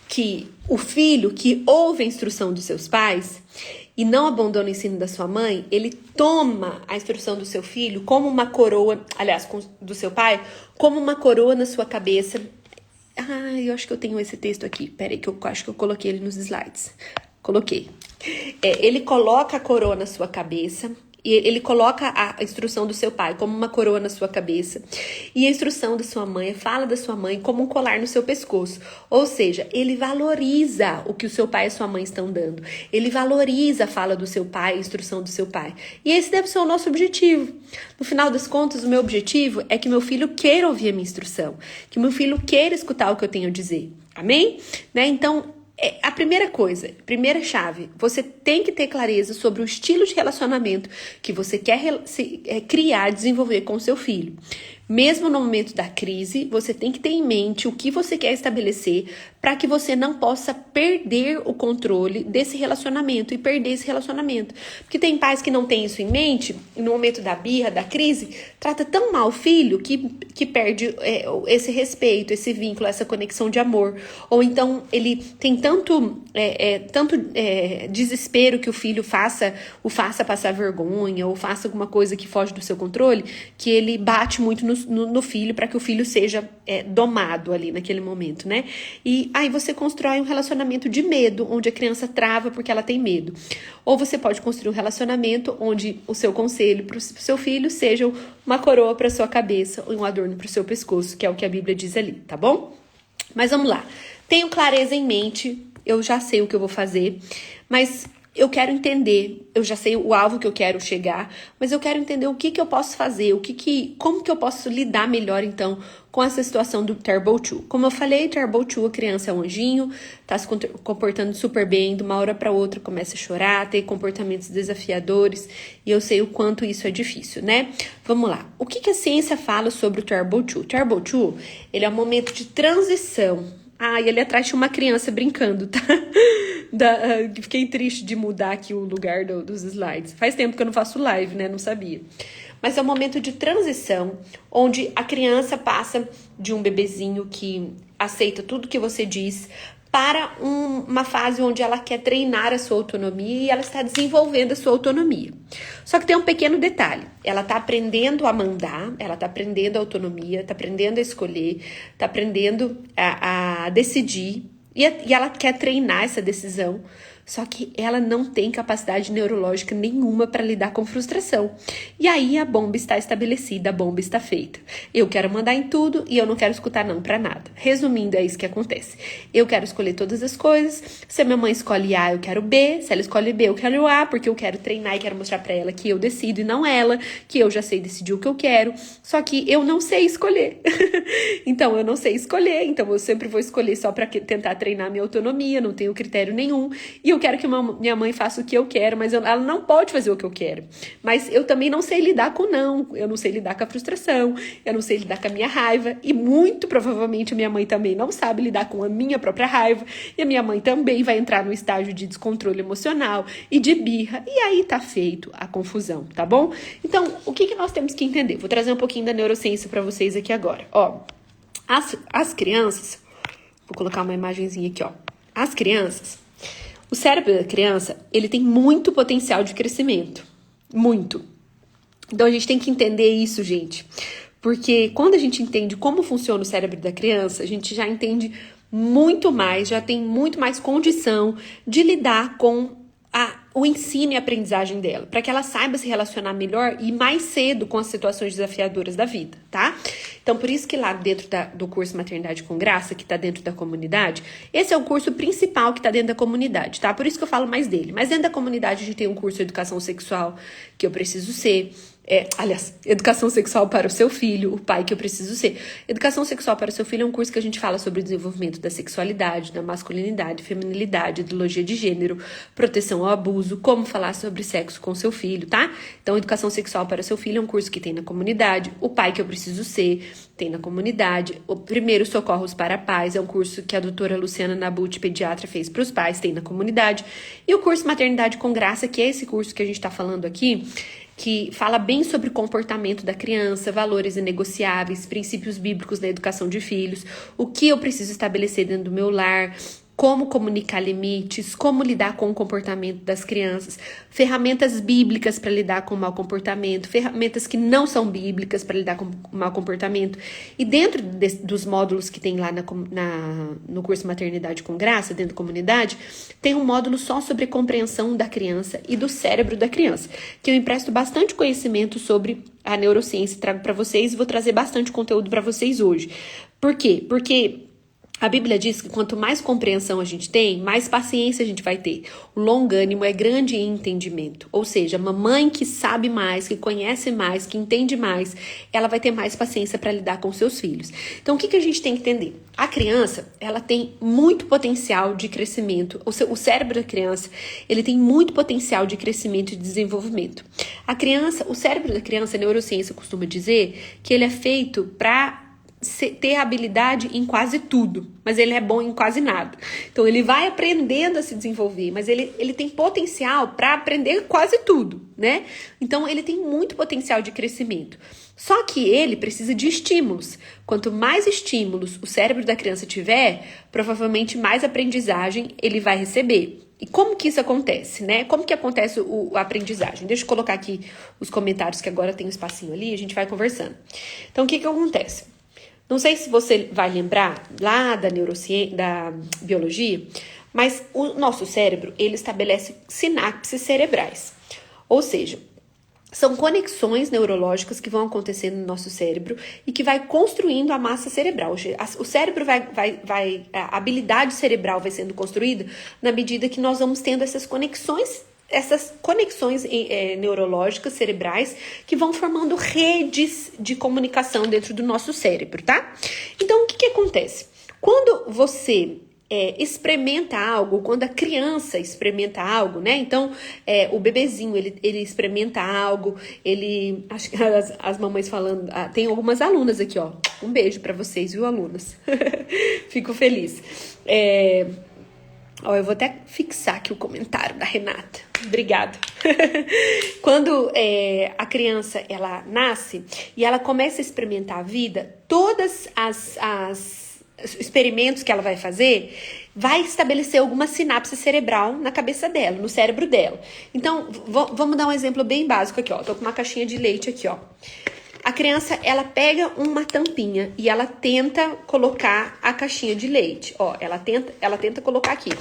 que o filho que ouve a instrução dos seus pais e não abandona o ensino da sua mãe, ele toma a instrução do seu filho como uma coroa, aliás, do seu pai, como uma coroa na sua cabeça. Eu acho que eu tenho esse texto aqui. Peraí, que eu acho que eu coloquei ele nos slides. Coloquei. Ele coloca a coroa na sua cabeça. E ele coloca a instrução do seu pai como uma coroa na sua cabeça. E a instrução da sua mãe, fala da sua mãe como um colar no seu pescoço. Ou seja, ele valoriza o que o seu pai e a sua mãe estão dando. Ele valoriza a fala do seu pai, a instrução do seu pai. E esse deve ser o nosso objetivo. No final das contas, o meu objetivo é que meu filho queira ouvir a minha instrução. Que meu filho queira escutar o que eu tenho a dizer. Amém? Né? Então... a primeira coisa, primeira chave, você tem que ter clareza sobre o estilo de relacionamento que você quer criar, desenvolver com o seu filho. Mesmo no momento da crise, você tem que ter em mente o que você quer estabelecer para que você não possa perder o controle desse relacionamento e perder esse relacionamento. Porque tem pais que não têm isso em mente e no momento da birra, da crise, trata tão mal o filho que perde esse respeito, esse vínculo, essa conexão de amor. Ou então ele tem tanto desespero que o filho o faça passar vergonha ou faça alguma coisa que foge do seu controle, que ele bate muito nos no filho para que o filho seja domado ali naquele momento, né? E aí você constrói um relacionamento de medo, onde a criança trava porque ela tem medo. Ou você pode construir um relacionamento onde o seu conselho para o seu filho seja uma coroa para sua cabeça ou um adorno para o seu pescoço, que é o que a Bíblia diz ali, tá bom? Mas vamos lá. Tenho clareza em mente, eu já sei o que eu vou fazer, mas eu quero entender, eu já sei o alvo que eu quero chegar, mas eu quero entender o que eu posso fazer, como que eu posso lidar melhor, então, com essa situação do Terrible Two. Como eu falei, Terrible Two, a criança é um anjinho, tá se comportando super bem, de uma hora para outra começa a chorar, tem comportamentos desafiadores, e eu sei o quanto isso é difícil, né? Vamos lá. O que a ciência fala sobre o Terrible Two? Terrible Two, ele é um momento de transição. E ali atrás tinha uma criança brincando, tá? Fiquei triste de mudar aqui o lugar dos slides. Faz tempo que eu não faço live, né? Não sabia. Mas é um momento de transição, onde a criança passa de um bebezinho que aceita tudo que você diz para uma fase onde ela quer treinar a sua autonomia e ela está desenvolvendo a sua autonomia. Só que tem um pequeno detalhe. Ela está aprendendo a mandar, ela está aprendendo a autonomia, está aprendendo a escolher, está aprendendo a decidir e ela quer treinar essa decisão. Só que ela não tem capacidade neurológica nenhuma para lidar com frustração. E aí a bomba está estabelecida, a bomba está feita. Eu quero mandar em tudo e eu não quero escutar não para nada. Resumindo, é isso que acontece. Eu quero escolher todas as coisas. Se a minha mãe escolhe A, eu quero B. Se ela escolhe B, eu quero A, porque eu quero treinar e quero mostrar para ela que eu decido e não ela, que eu já sei decidir o que eu quero. Só que eu não sei escolher. Então, eu não sei escolher. Então, eu sempre vou escolher só para tentar treinar minha autonomia, não tenho critério nenhum. E eu quero que minha mãe faça o que eu quero, mas ela não pode fazer o que eu quero. Mas eu também não sei lidar com não, eu não sei lidar com a frustração, eu não sei lidar com a minha raiva, e muito provavelmente a minha mãe também não sabe lidar com a minha própria raiva, e a minha mãe também vai entrar no estágio de descontrole emocional e de birra, e aí tá feito a confusão, tá bom? Então, o que nós temos que entender? Vou trazer um pouquinho da neurociência para vocês aqui agora. As crianças, vou colocar uma imagenzinha aqui, as crianças, o cérebro da criança, ele tem muito potencial de crescimento. Muito. Então, a gente tem que entender isso, gente. Porque quando a gente entende como funciona o cérebro da criança, a gente já entende muito mais, já tem muito mais condição de lidar com o ensino e a aprendizagem dela, para que ela saiba se relacionar melhor e mais cedo com as situações desafiadoras da vida, tá? Então, por isso que lá dentro do curso Maternidade com Graça, que tá dentro da comunidade, esse é o curso principal que tá dentro da comunidade, tá? Por isso que eu falo mais dele. Mas dentro da comunidade a gente tem um curso de Educação Sexual, que eu preciso ser. Educação Sexual para o seu filho, o pai que eu preciso ser. Educação Sexual para o seu filho é um curso que a gente fala sobre o desenvolvimento da sexualidade, da masculinidade, feminilidade, ideologia de gênero, proteção ao abuso, como falar sobre sexo com seu filho, tá? Então, Educação Sexual para o seu filho é um curso que tem na comunidade. O pai que eu preciso ser tem na comunidade. O Primeiro Socorros para Pais é um curso que a doutora Luciana Nabuti, pediatra, fez para os pais, tem na comunidade. E o curso Maternidade com Graça, que é esse curso que a gente está falando aqui, que fala bem sobre o comportamento da criança, valores inegociáveis, princípios bíblicos da educação de filhos, o que eu preciso estabelecer dentro do meu lar, como comunicar limites, como lidar com o comportamento das crianças, ferramentas bíblicas para lidar com o mau comportamento, ferramentas que não são bíblicas para lidar com o mau comportamento. E dentro dos módulos que tem lá no curso Maternidade com Graça, dentro da comunidade, tem um módulo só sobre compreensão da criança e do cérebro da criança, que eu empresto bastante conhecimento sobre a neurociência e trago para vocês, e vou trazer bastante conteúdo para vocês hoje. Por quê? Porque a Bíblia diz que quanto mais compreensão a gente tem, mais paciência a gente vai ter. O longânimo é grande em entendimento. Ou seja, a mamãe que sabe mais, que conhece mais, que entende mais, ela vai ter mais paciência para lidar com seus filhos. Então, o que a gente tem que entender? A criança, ela tem muito potencial de crescimento. O cérebro da criança, ele tem muito potencial de crescimento e desenvolvimento. O cérebro da criança, a neurociência costuma dizer que ele é feito para ter habilidade em quase tudo, mas ele é bom em quase nada. Então, ele vai aprendendo a se desenvolver, mas ele tem potencial para aprender quase tudo, né? Então, ele tem muito potencial de crescimento. Só que ele precisa de estímulos. Quanto mais estímulos o cérebro da criança tiver, provavelmente mais aprendizagem ele vai receber. E como que isso acontece, né? Como que acontece a aprendizagem? Deixa eu colocar aqui os comentários, que agora tem um espacinho ali, a gente vai conversando. Então, o que que acontece? Não sei se você vai lembrar lá da neurociência, da biologia, mas o nosso cérebro, ele estabelece sinapses cerebrais. Ou seja, são conexões neurológicas que vão acontecendo no nosso cérebro e que vai construindo a massa cerebral. O cérebro a habilidade cerebral vai sendo construída na medida que nós vamos tendo essas conexões neurológicas cerebrais que vão formando redes de comunicação dentro do nosso cérebro, tá? Então, o que acontece? Quando você experimenta algo, quando a criança experimenta algo, né? Então, o bebezinho, ele experimenta algo, acho que as mamães falando, tem algumas alunas aqui, ó. Um beijo pra vocês, viu, alunas? Fico feliz. Eu vou até fixar aqui o comentário da Renata. Obrigada. Quando a criança, ela nasce e ela começa a experimentar a vida, todas as experimentos que ela vai fazer, vai estabelecer alguma sinapse cerebral na cabeça dela, no cérebro dela. Então, vamos dar um exemplo bem básico aqui, ó. Tô com uma caixinha de leite aqui, ó. A criança, ela pega uma tampinha e ela tenta colocar a caixinha de leite. Ó, ela tenta colocar aqui.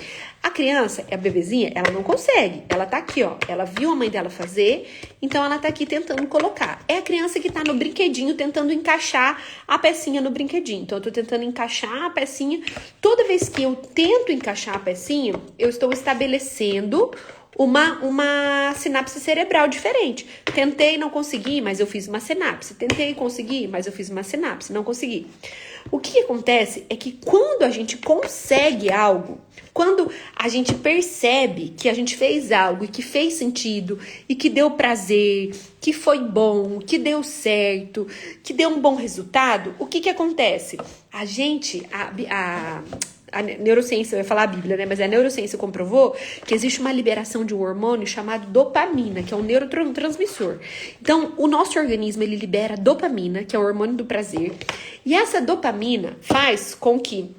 A criança, a bebezinha, ela não consegue. Ela tá aqui, ó. Ela viu a mãe dela fazer, então ela tá aqui tentando colocar. É a criança que tá no brinquedinho tentando encaixar a pecinha no brinquedinho. Então, eu tô tentando encaixar a pecinha. Toda vez que eu tento encaixar a pecinha, eu estou estabelecendo uma sinapse cerebral diferente. Tentei, não consegui, mas eu fiz uma sinapse. Tentei, consegui, mas eu fiz uma sinapse. Não consegui. O que acontece é que quando a gente consegue algo, quando a gente percebe que a gente fez algo e que fez sentido e que deu prazer, que foi bom, que deu certo, que deu um bom resultado, o que acontece? A neurociência, eu ia falar a Bíblia, né? Mas a neurociência comprovou que existe uma liberação de um hormônio chamado dopamina, que é um neurotransmissor. Então, o nosso organismo, ele libera dopamina, que é o hormônio do prazer. E essa dopamina faz com que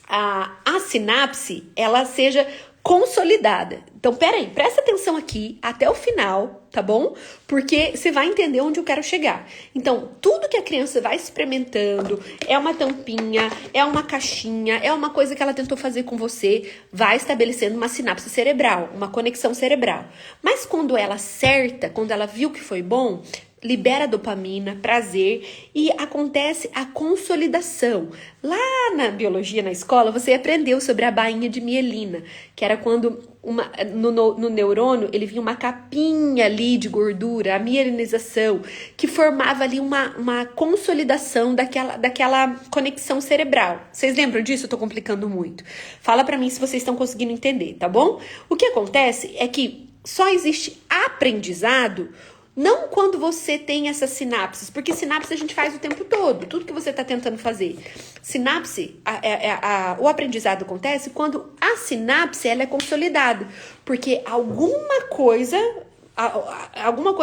a sinapse, ela seja consolidada. Então, peraí, presta atenção aqui até o final, tá bom? Porque você vai entender onde eu quero chegar. Então, tudo que a criança vai experimentando, é uma tampinha, é uma caixinha, é uma coisa que ela tentou fazer com você, vai estabelecendo uma sinapse cerebral, uma conexão cerebral. Mas quando ela acerta, quando ela viu que foi bom, libera dopamina, prazer e acontece a consolidação. Lá na biologia, na escola, você aprendeu sobre a bainha de mielina, que era quando no neurônio ele vinha uma capinha ali de gordura, a mielinização, que formava ali uma consolidação daquela conexão cerebral. Vocês lembram disso? Eu tô complicando muito. Fala pra mim se vocês estão conseguindo entender, tá bom? O que acontece é que só existe aprendizado não quando você tem essas sinapses, porque sinapse a gente faz o tempo todo, tudo que você está tentando fazer. Sinapse, o aprendizado acontece quando a sinapse ela é consolidada, porque alguma coisa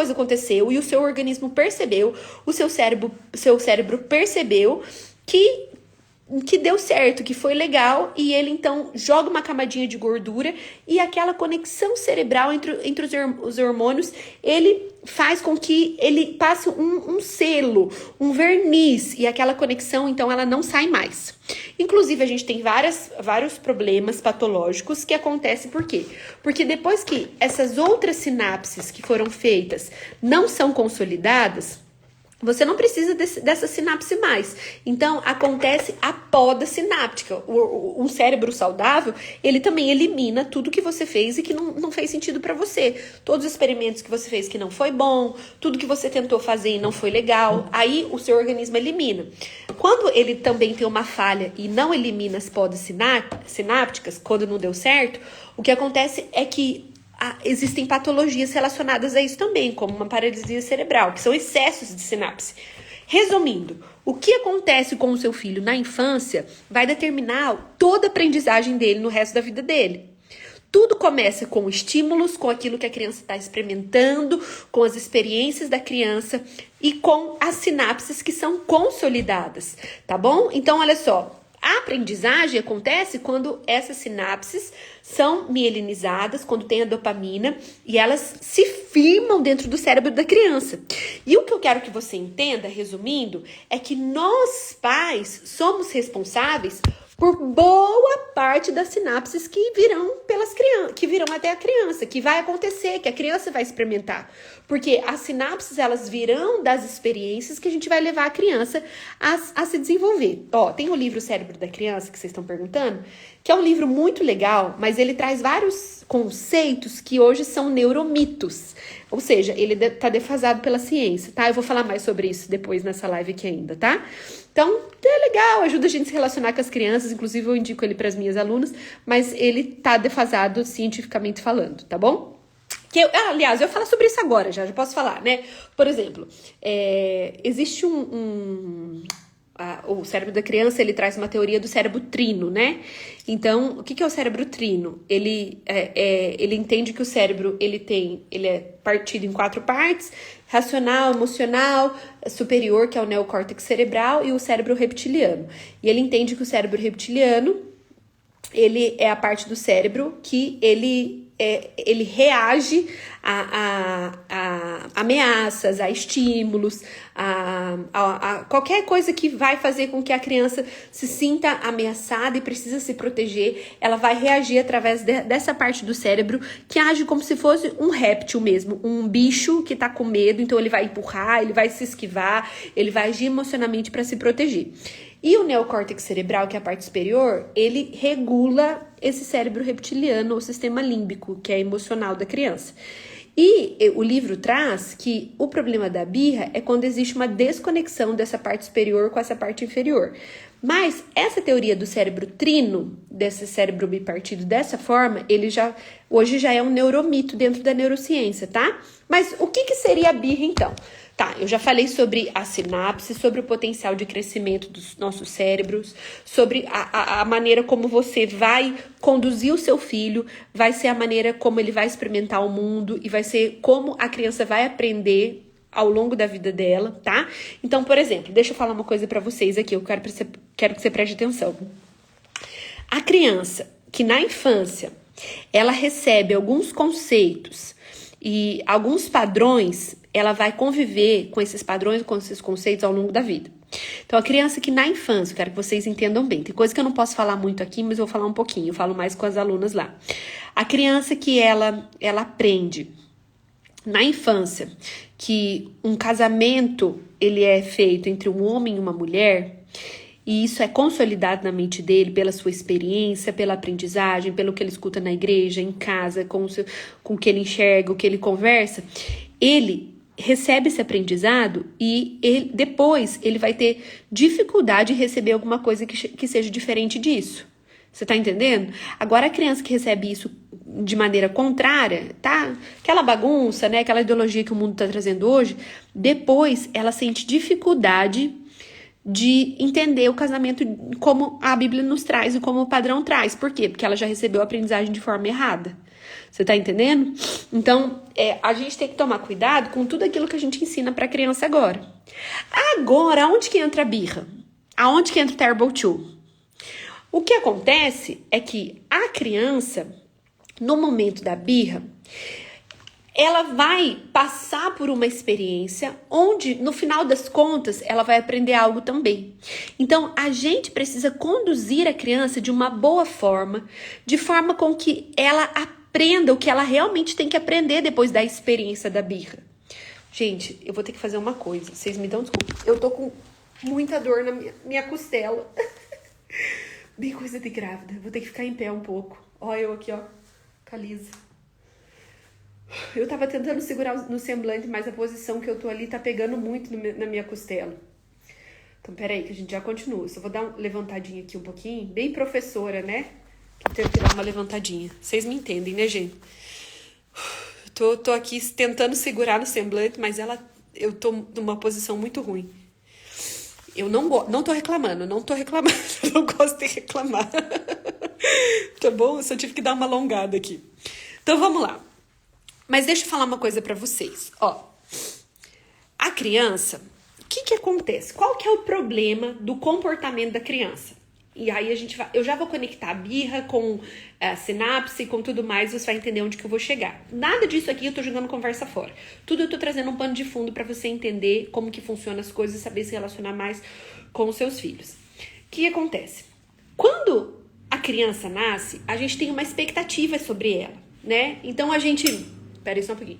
aconteceu e o seu organismo percebeu, o seu cérebro percebeu que deu certo, que foi legal, e ele então joga uma camadinha de gordura e aquela conexão cerebral entre os hormônios, ele faz com que ele passe um selo, um verniz, e aquela conexão, então, ela não sai mais. Inclusive, a gente tem vários problemas patológicos que acontecem por quê? Porque depois que essas outras sinapses que foram feitas não são consolidadas, você não precisa dessa sinapse mais. Então, acontece a poda sináptica. Um cérebro saudável, ele também elimina tudo que você fez e que não fez sentido para você. Todos os experimentos que você fez que não foi bom, tudo que você tentou fazer e não foi legal, aí o seu organismo elimina. Quando ele também tem uma falha e não elimina as podas sinápticas, quando não deu certo, o que acontece é que existem patologias relacionadas a isso também, como uma paralisia cerebral, que são excessos de sinapse. Resumindo, o que acontece com o seu filho na infância vai determinar toda a aprendizagem dele no resto da vida dele. Tudo começa com estímulos, com aquilo que a criança está experimentando, com as experiências da criança e com as sinapses que são consolidadas, tá bom? Então, olha só. A aprendizagem acontece quando essas sinapses são mielinizadas, quando tem a dopamina, e elas se firmam dentro do cérebro da criança. E o que eu quero que você entenda, resumindo, é que nós, pais, somos responsáveis por boa parte das sinapses que virão que virão até a criança, que vai acontecer, que a criança vai experimentar. Porque as sinapses, elas virão das experiências que a gente vai levar a criança a se desenvolver. Ó, tem o livro Cérebro da Criança, que vocês estão perguntando, que é um livro muito legal, mas ele traz vários conceitos que hoje são neuromitos. Ou seja, ele tá defasado pela ciência, tá? Eu vou falar mais sobre isso depois nessa live aqui ainda, tá? Então, é legal, ajuda a gente a se relacionar com as crianças, inclusive eu indico ele para as minhas alunas, mas ele tá defasado cientificamente falando, tá bom? Aliás, eu falo sobre isso agora, já posso falar, né? Por exemplo, existe o cérebro da criança, ele traz uma teoria do cérebro trino, né? Então, o que é o cérebro trino? Ele entende que o cérebro, ele é partido em 4 partes: racional, emocional, superior, que é o neocórtex cerebral, e o cérebro reptiliano. E ele entende que o cérebro reptiliano, ele é a parte do cérebro que ele reage a ameaças, a estímulos, a qualquer coisa que vai fazer com que a criança se sinta ameaçada e precisa se proteger. Ela vai reagir através dessa parte do cérebro que age como se fosse um réptil mesmo, um bicho que tá com medo, então ele vai empurrar, ele vai se esquivar, ele vai agir emocionalmente para se proteger. E o neocórtex cerebral, que é a parte superior, ele regula esse cérebro reptiliano, o sistema límbico, que é emocional da criança. E o livro traz que o problema da birra é quando existe uma desconexão dessa parte superior com essa parte inferior. Mas essa teoria do cérebro trino, desse cérebro bipartido dessa forma, hoje já é um neuromito dentro da neurociência, tá? Mas o que seria a birra então? Tá, eu já falei sobre a sinapse, sobre o potencial de crescimento dos nossos cérebros, sobre a maneira como você vai conduzir o seu filho, vai ser a maneira como ele vai experimentar o mundo e vai ser como a criança vai aprender ao longo da vida dela, tá? Então, por exemplo, deixa eu falar uma coisa pra vocês aqui, eu quero que você preste atenção. A criança que na infância, ela recebe alguns conceitos e alguns padrões, ela vai conviver com esses padrões, com esses conceitos ao longo da vida. Então, a criança que na infância, eu quero que vocês entendam bem, tem coisa que eu não posso falar muito aqui, mas eu vou falar um pouquinho, eu falo mais com as alunas lá. A criança que ela aprende na infância que um casamento, ele é feito entre um homem e uma mulher, e isso é consolidado na mente dele pela sua experiência, pela aprendizagem, pelo que ele escuta na igreja, em casa, com o que ele enxerga, o que ele conversa, ele recebe esse aprendizado e depois ele vai ter dificuldade em receber alguma coisa que seja diferente disso. Você tá entendendo? Agora, a criança que recebe isso de maneira contrária, tá? Aquela bagunça, né? Aquela ideologia que o mundo tá trazendo hoje, depois ela sente dificuldade de entender o casamento como a Bíblia nos traz e como o padrão traz. Por quê? Porque ela já recebeu a aprendizagem de forma errada. Você tá entendendo? Então, a gente tem que tomar cuidado com tudo aquilo que a gente ensina pra criança agora. Agora, aonde que entra a birra? Aonde que entra o Terrible 2? O que acontece é que a criança, no momento da birra, ela vai passar por uma experiência onde, no final das contas, ela vai aprender algo também. Então, a gente precisa conduzir a criança de uma boa forma, de forma com que ela aprenda o que ela realmente tem que aprender depois da experiência da birra. Gente, eu vou ter que fazer uma coisa. Vocês me dão desculpa. Eu tô com muita dor na minha costela. Bem coisa de grávida. Vou ter que ficar em pé um pouco. Ó, eu aqui, ó. Calisa. Eu tava tentando segurar no semblante, mas a posição que eu tô ali tá pegando muito na minha costela. Então, peraí, que a gente já continua. Só vou dar uma levantadinha aqui um pouquinho. Bem professora, né? Tenho que dar uma levantadinha. Vocês me entendem, né, gente? Tô aqui tentando segurar no semblante, mas eu tô numa posição muito ruim. Eu não tô reclamando. Eu não gosto de reclamar. Tá bom? Eu só tive que dar uma alongada aqui. Então, vamos lá. Mas deixa eu falar uma coisa pra vocês. Ó, a criança, o que acontece? Qual que é o problema do comportamento da criança? E aí eu já vou conectar a birra com a sinapse, com tudo mais, você vai entender onde que eu vou chegar. Nada disso aqui eu tô jogando conversa fora. Tudo eu tô trazendo um pano de fundo para você entender como que funcionam as coisas e saber se relacionar mais com os seus filhos. O que acontece? Quando a criança nasce, a gente tem uma expectativa sobre ela, né? Então a gente... Pera aí só um pouquinho.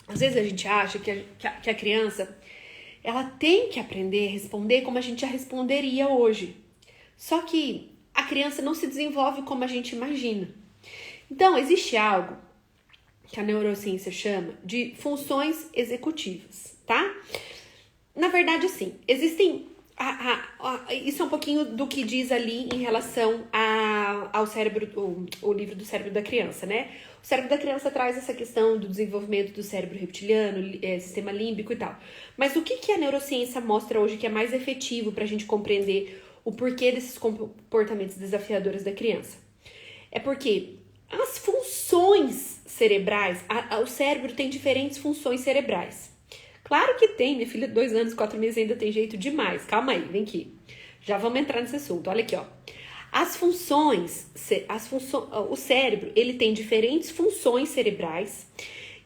Às vezes a gente acha que a criança... ela tem que aprender a responder como a gente já responderia hoje. Só que a criança não se desenvolve como a gente imagina. Então, existe algo que a neurociência chama de funções executivas, tá? Na verdade, assim, existem... isso é um pouquinho do que diz ali em relação ao cérebro, o livro do cérebro da criança, né? O cérebro da criança traz essa questão do desenvolvimento do cérebro reptiliano, sistema límbico e tal. Mas o que a neurociência mostra hoje que é mais efetivo para a gente compreender o porquê desses comportamentos desafiadores da criança? É porque as funções cerebrais, o cérebro tem diferentes funções cerebrais. Claro que tem, minha filha de 2 anos, 4 meses ainda tem jeito demais. Calma aí, vem aqui. Já vamos entrar nesse assunto. Olha aqui, ó. O cérebro, ele tem diferentes funções cerebrais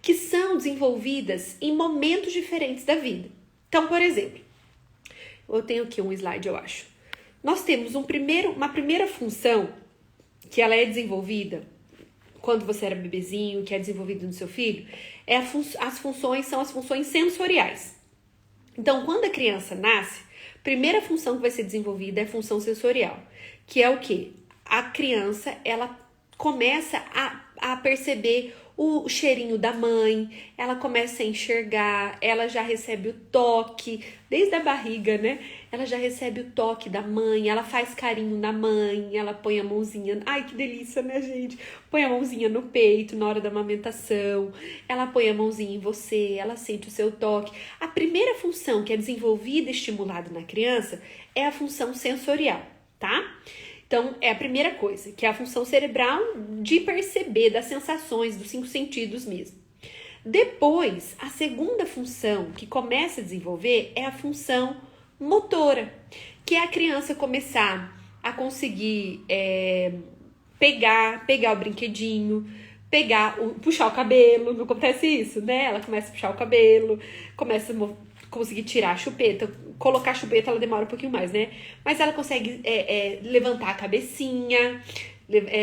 que são desenvolvidas em momentos diferentes da vida. Então, por exemplo, eu tenho aqui um slide, eu acho. Nós temos uma primeira função que ela é desenvolvida quando você era bebezinho, que é desenvolvido no seu filho, são as funções sensoriais. Então, quando a criança nasce, a primeira função que vai ser desenvolvida é a função sensorial, que é o quê? A criança, ela começa a perceber o cheirinho da mãe, ela começa a enxergar, ela já recebe o toque, desde a barriga, né? Ela já recebe o toque da mãe, ela faz carinho na mãe, ela põe a mãozinha... Ai, que delícia, né, gente? Põe a mãozinha no peito na hora da amamentação, ela põe a mãozinha em você, ela sente o seu toque. A primeira função que é desenvolvida e estimulada na criança é a função sensorial, tá? Então, é a primeira coisa, que é a função cerebral de perceber das sensações, dos 5 sentidos mesmo. Depois, a segunda função que começa a desenvolver é a função motora, que é a criança começar a conseguir pegar o brinquedinho, puxar o cabelo, não acontece isso, né? Ela começa a puxar o cabelo, começa a conseguir tirar a chupeta, colocar a chupeta ela demora um pouquinho mais, né? Mas ela consegue levantar a cabecinha,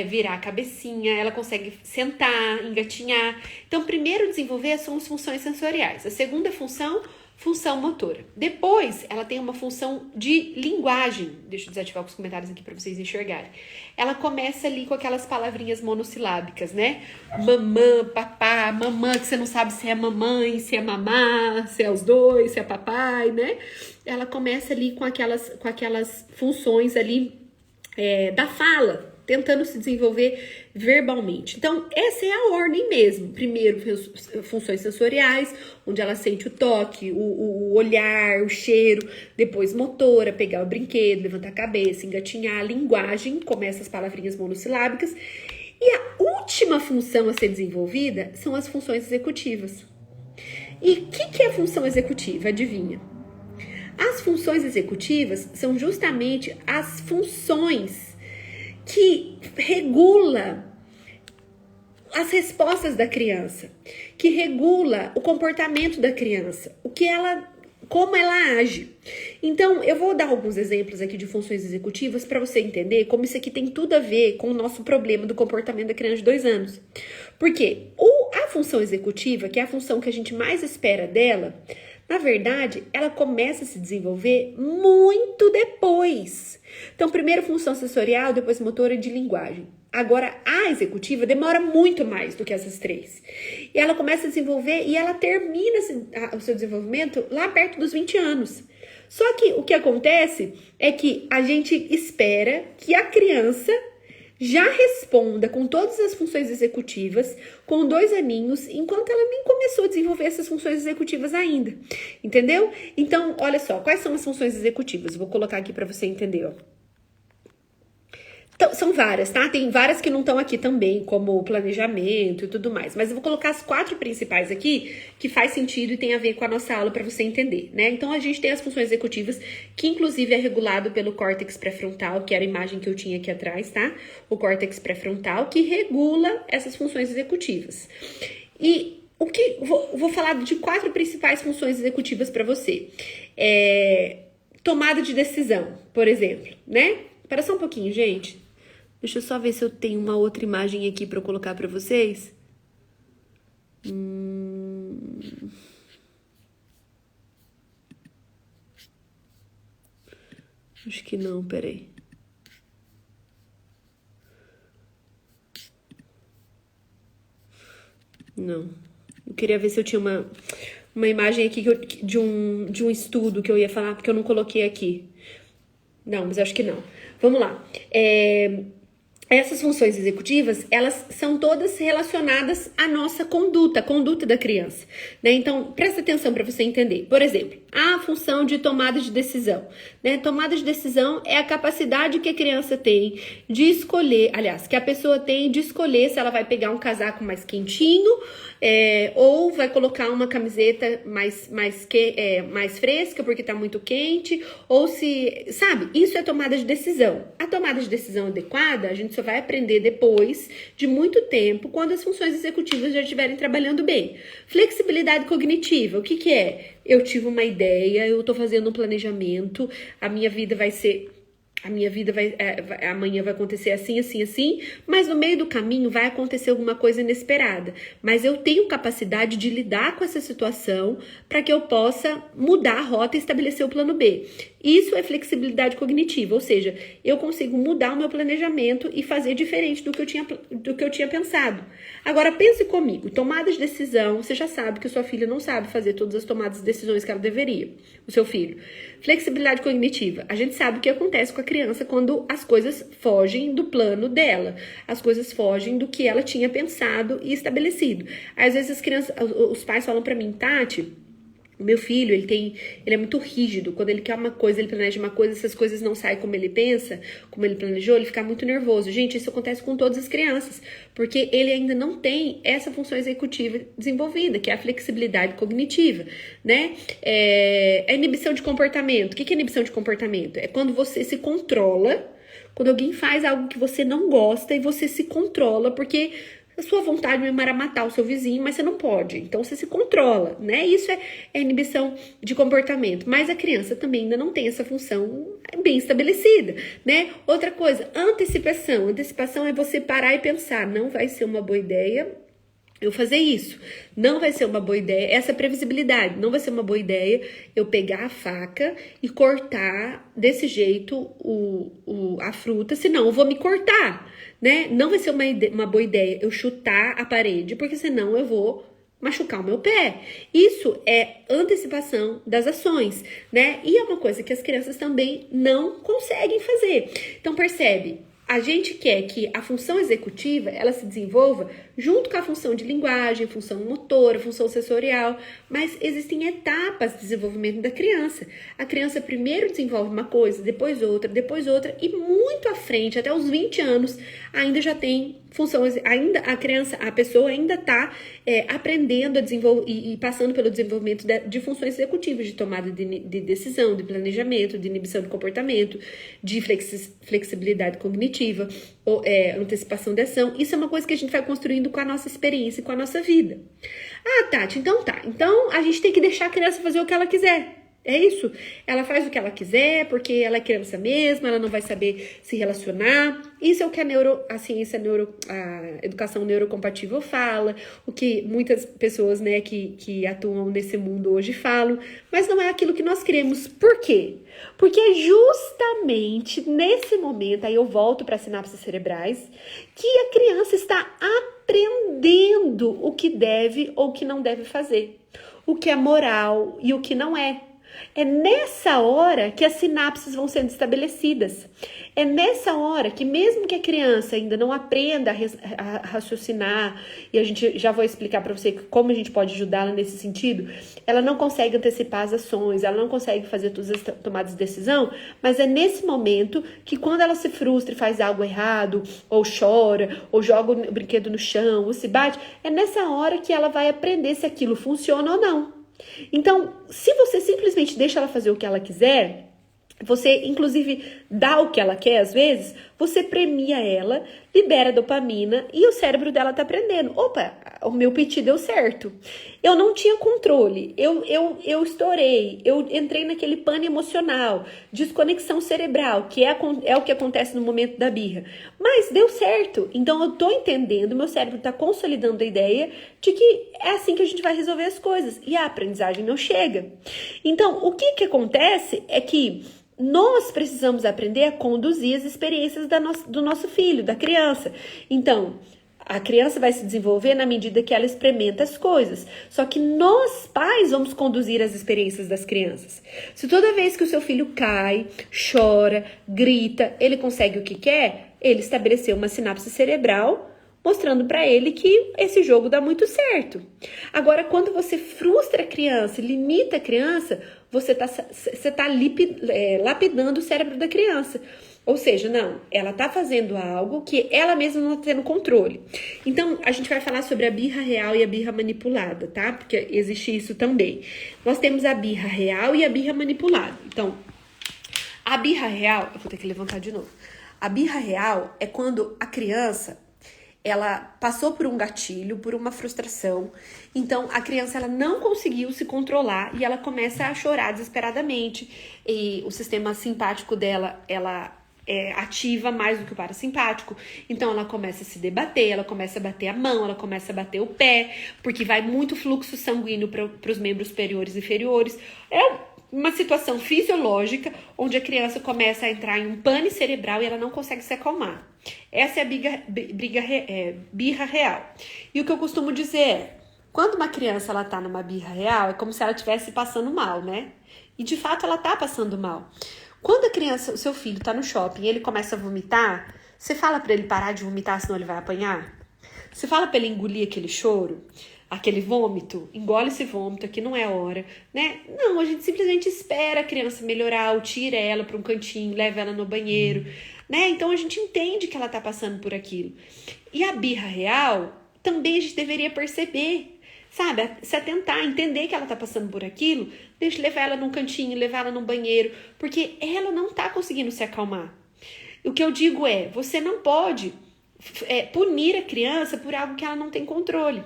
virar a cabecinha, ela consegue sentar, engatinhar. Então, primeiro desenvolver são as funções sensoriais. A segunda função motora. Depois, ela tem uma função de linguagem. Deixa eu desativar os comentários aqui para vocês enxergarem. Ela começa ali com aquelas palavrinhas monossilábicas, né? Mamã, papá, mamã, que você não sabe se é mamãe, se é mamá, se é os dois, se é papai, né? Ela começa ali com aquelas funções ali da fala, tentando se desenvolver verbalmente. Então, essa é a ordem mesmo. Primeiro, funções sensoriais, onde ela sente o toque, o olhar, o cheiro. Depois, motora, pegar o brinquedo, levantar a cabeça, engatinhar. A linguagem, começa as palavrinhas monossilábicas. E a última função a ser desenvolvida são as funções executivas. E o que é a função executiva? Adivinha? As funções executivas são justamente as funções que regula as respostas da criança, que regula o comportamento da criança, como ela age. Então, eu vou dar alguns exemplos aqui de funções executivas para você entender como isso aqui tem tudo a ver com o nosso problema do comportamento da criança de 2 anos. Porque a função executiva, que é a função que a gente mais espera dela, na verdade, ela começa a se desenvolver muito depois. Então, primeiro função sensorial, depois motora e de linguagem. Agora, a executiva demora muito mais do que essas 3. E ela começa a desenvolver e ela termina o seu desenvolvimento lá perto dos 20 anos. Só que o que acontece é que a gente espera que a criança já responda com todas as funções executivas com 2 aninhos, enquanto ela nem começou a desenvolver essas funções executivas ainda, entendeu? Então, olha só, quais são as funções executivas? Vou colocar aqui para você entender, ó. Então, são várias, tá? Tem várias que não estão aqui também, como o planejamento e tudo mais. Mas eu vou colocar as 4 principais aqui, que faz sentido e tem a ver com a nossa aula para você entender, né? Então, a gente tem as funções executivas, que inclusive é regulado pelo córtex pré-frontal, que era a imagem que eu tinha aqui atrás, tá? O córtex pré-frontal, que regula essas funções executivas. E vou falar de 4 principais funções executivas para você. Tomada de decisão, por exemplo, né? Espera só um pouquinho, gente. Deixa eu só ver se eu tenho uma outra imagem aqui para eu colocar para vocês. Acho que não, peraí. Não. Eu queria ver se eu tinha uma imagem aqui de um estudo que eu ia falar, porque eu não coloquei aqui. Não, mas acho que não. Vamos lá. Essas funções executivas, elas são todas relacionadas à nossa conduta, a conduta da criança, né? Então, presta atenção para você entender. Por exemplo, a função de tomada de decisão, né? Tomada de decisão é a capacidade que a criança tem de escolher, aliás, que a pessoa tem de escolher se ela vai pegar um casaco mais quentinho, ou vai colocar uma camiseta mais fresca porque tá muito quente, ou se, sabe, isso é tomada de decisão. A tomada de decisão adequada, a gente só vai aprender depois de muito tempo, quando as funções executivas já estiverem trabalhando bem. Flexibilidade cognitiva, o que que é? Eu tive uma ideia, eu tô fazendo um planejamento, amanhã vai acontecer assim, assim, assim, mas no meio do caminho vai acontecer alguma coisa inesperada. Mas eu tenho capacidade de lidar com essa situação para que eu possa mudar a rota e estabelecer o plano B. Isso é flexibilidade cognitiva, ou seja, eu consigo mudar o meu planejamento e fazer diferente do que eu tinha pensado. Agora, pense comigo, tomada de decisão, você já sabe que sua filha não sabe fazer todas as tomadas de decisões que ela deveria, o seu filho. Flexibilidade cognitiva, a gente sabe o que acontece com a criança quando as coisas fogem do plano dela, as coisas fogem do que ela tinha pensado e estabelecido. Às vezes os pais falam pra mim, Tati, o meu filho, ele é muito rígido. Quando ele quer uma coisa, ele planeja uma coisa, essas coisas não saem como ele pensa, como ele planejou, ele fica muito nervoso. Gente, isso acontece com todas as crianças, porque ele ainda não tem essa função executiva desenvolvida, que é a flexibilidade cognitiva, né? A inibição de comportamento. O que é inibição de comportamento? É quando você se controla, quando alguém faz algo que você não gosta e você se controla, porque a sua vontade mesmo era matar o seu vizinho, mas você não pode. Então, você se controla, né? Isso é inibição de comportamento. Mas a criança também ainda não tem essa função bem estabelecida, né? Outra coisa, antecipação. Antecipação é você parar e pensar, não vai ser uma boa ideia eu fazer isso. Não vai ser uma boa ideia, essa previsibilidade, não vai ser uma boa ideia eu pegar a faca e cortar desse jeito a fruta, senão eu vou me cortar, né? Não vai ser uma boa ideia eu chutar a parede, porque senão eu vou machucar o meu pé. Isso é antecipação das ações, né? E é uma coisa que as crianças também não conseguem fazer. Então percebe, a gente quer que a função executiva, ela se desenvolva junto com a função de linguagem, função motora, função sensorial, mas existem etapas de desenvolvimento da criança. A criança primeiro desenvolve uma coisa, depois outra, e muito à frente, até os 20 anos, ainda já tem função, ainda a pessoa ainda está aprendendo a desenvolver e passando pelo desenvolvimento de funções executivas, de tomada de decisão, de planejamento, de inibição de comportamento, de flexibilidade cognitiva, antecipação de ação. Isso é uma coisa que a gente vai construindo com a nossa experiência e com a nossa vida. Ah, Tati, então tá. Então a gente tem que deixar a criança fazer o que ela quiser. É isso? Ela faz o que ela quiser, porque ela é criança mesmo, ela não vai saber se relacionar. Isso é o que a educação neurocompatível fala, o que muitas pessoas, né, que atuam nesse mundo hoje falam, mas não é aquilo que nós queremos. Por quê? Porque é justamente nesse momento, aí eu volto para as sinapses cerebrais, que a criança está aprendendo o que deve ou o que não deve fazer, o que é moral e o que não é. É nessa hora que as sinapses vão sendo estabelecidas. É nessa hora que, mesmo que a criança ainda não aprenda a raciocinar, e a gente já vou explicar para você como a gente pode ajudá-la nesse sentido, ela não consegue antecipar as ações, ela não consegue fazer todas as tomadas de decisão, mas é nesse momento que, quando ela se frustra e faz algo errado, ou chora, ou joga o brinquedo no chão, ou se bate, é nessa hora que ela vai aprender se aquilo funciona ou não. Então, se você simplesmente deixa ela fazer o que ela quiser, você, inclusive, dá o que ela quer, às vezes, você premia ela, libera dopamina e o cérebro dela tá aprendendo. Opa, o meu piti deu certo. Eu não tinha controle, eu estourei, eu entrei naquele pane emocional, desconexão cerebral, que é o que acontece no momento da birra. Mas deu certo, então eu tô entendendo, meu cérebro tá consolidando a ideia de que é assim que a gente vai resolver as coisas. E a aprendizagem não chega. Então, o que acontece é que nós precisamos aprender a conduzir as experiências do nosso filho, da criança. Então, a criança vai se desenvolver na medida que ela experimenta as coisas. Só que nós, pais, vamos conduzir as experiências das crianças. Se toda vez que o seu filho cai, chora, grita, ele consegue o que quer, ele estabeleceu uma sinapse cerebral mostrando para ele que esse jogo dá muito certo. Agora, quando você frustra a criança, limita a criança, você tá lapidando o cérebro da criança. Ou seja, não, ela tá fazendo algo que ela mesma não tá tendo controle. Então, a gente vai falar sobre a birra real e a birra manipulada, tá? Porque existe isso também. Nós temos a birra real e a birra manipulada. Então, a birra real, eu vou ter que levantar de novo. A birra real é quando a criança, ela passou por um gatilho, por uma frustração. Então, a criança, ela não conseguiu se controlar e ela começa a chorar desesperadamente. E o sistema simpático dela, ela ativa mais do que o parasimpático. Então, ela começa a se debater, ela começa a bater a mão, ela começa a bater o pé, porque vai muito fluxo sanguíneo para os membros superiores e inferiores. É uma situação fisiológica onde a criança começa a entrar em um pane cerebral e ela não consegue se acalmar. Essa é a birra real. E o que eu costumo dizer é, quando uma criança ela tá numa birra real, é como se ela estivesse passando mal, né? E de fato ela tá passando mal. Quando a criança, o seu filho tá no shopping e ele começa a vomitar, você fala pra ele parar de vomitar, senão ele vai apanhar? Você fala pra ele engolir aquele choro? Aquele vômito, engole esse vômito, aqui não é hora, né? Não, a gente simplesmente espera a criança melhorar, ou tira ela para um cantinho, leva ela no banheiro, né? Então a gente entende que ela tá passando por aquilo. E a birra real, também a gente deveria perceber, sabe? Se atentar, entender que ela tá passando por aquilo, deixa levar ela num cantinho, levar ela no banheiro, porque ela não tá conseguindo se acalmar. O que eu digo é, você não pode punir a criança por algo que ela não tem controle.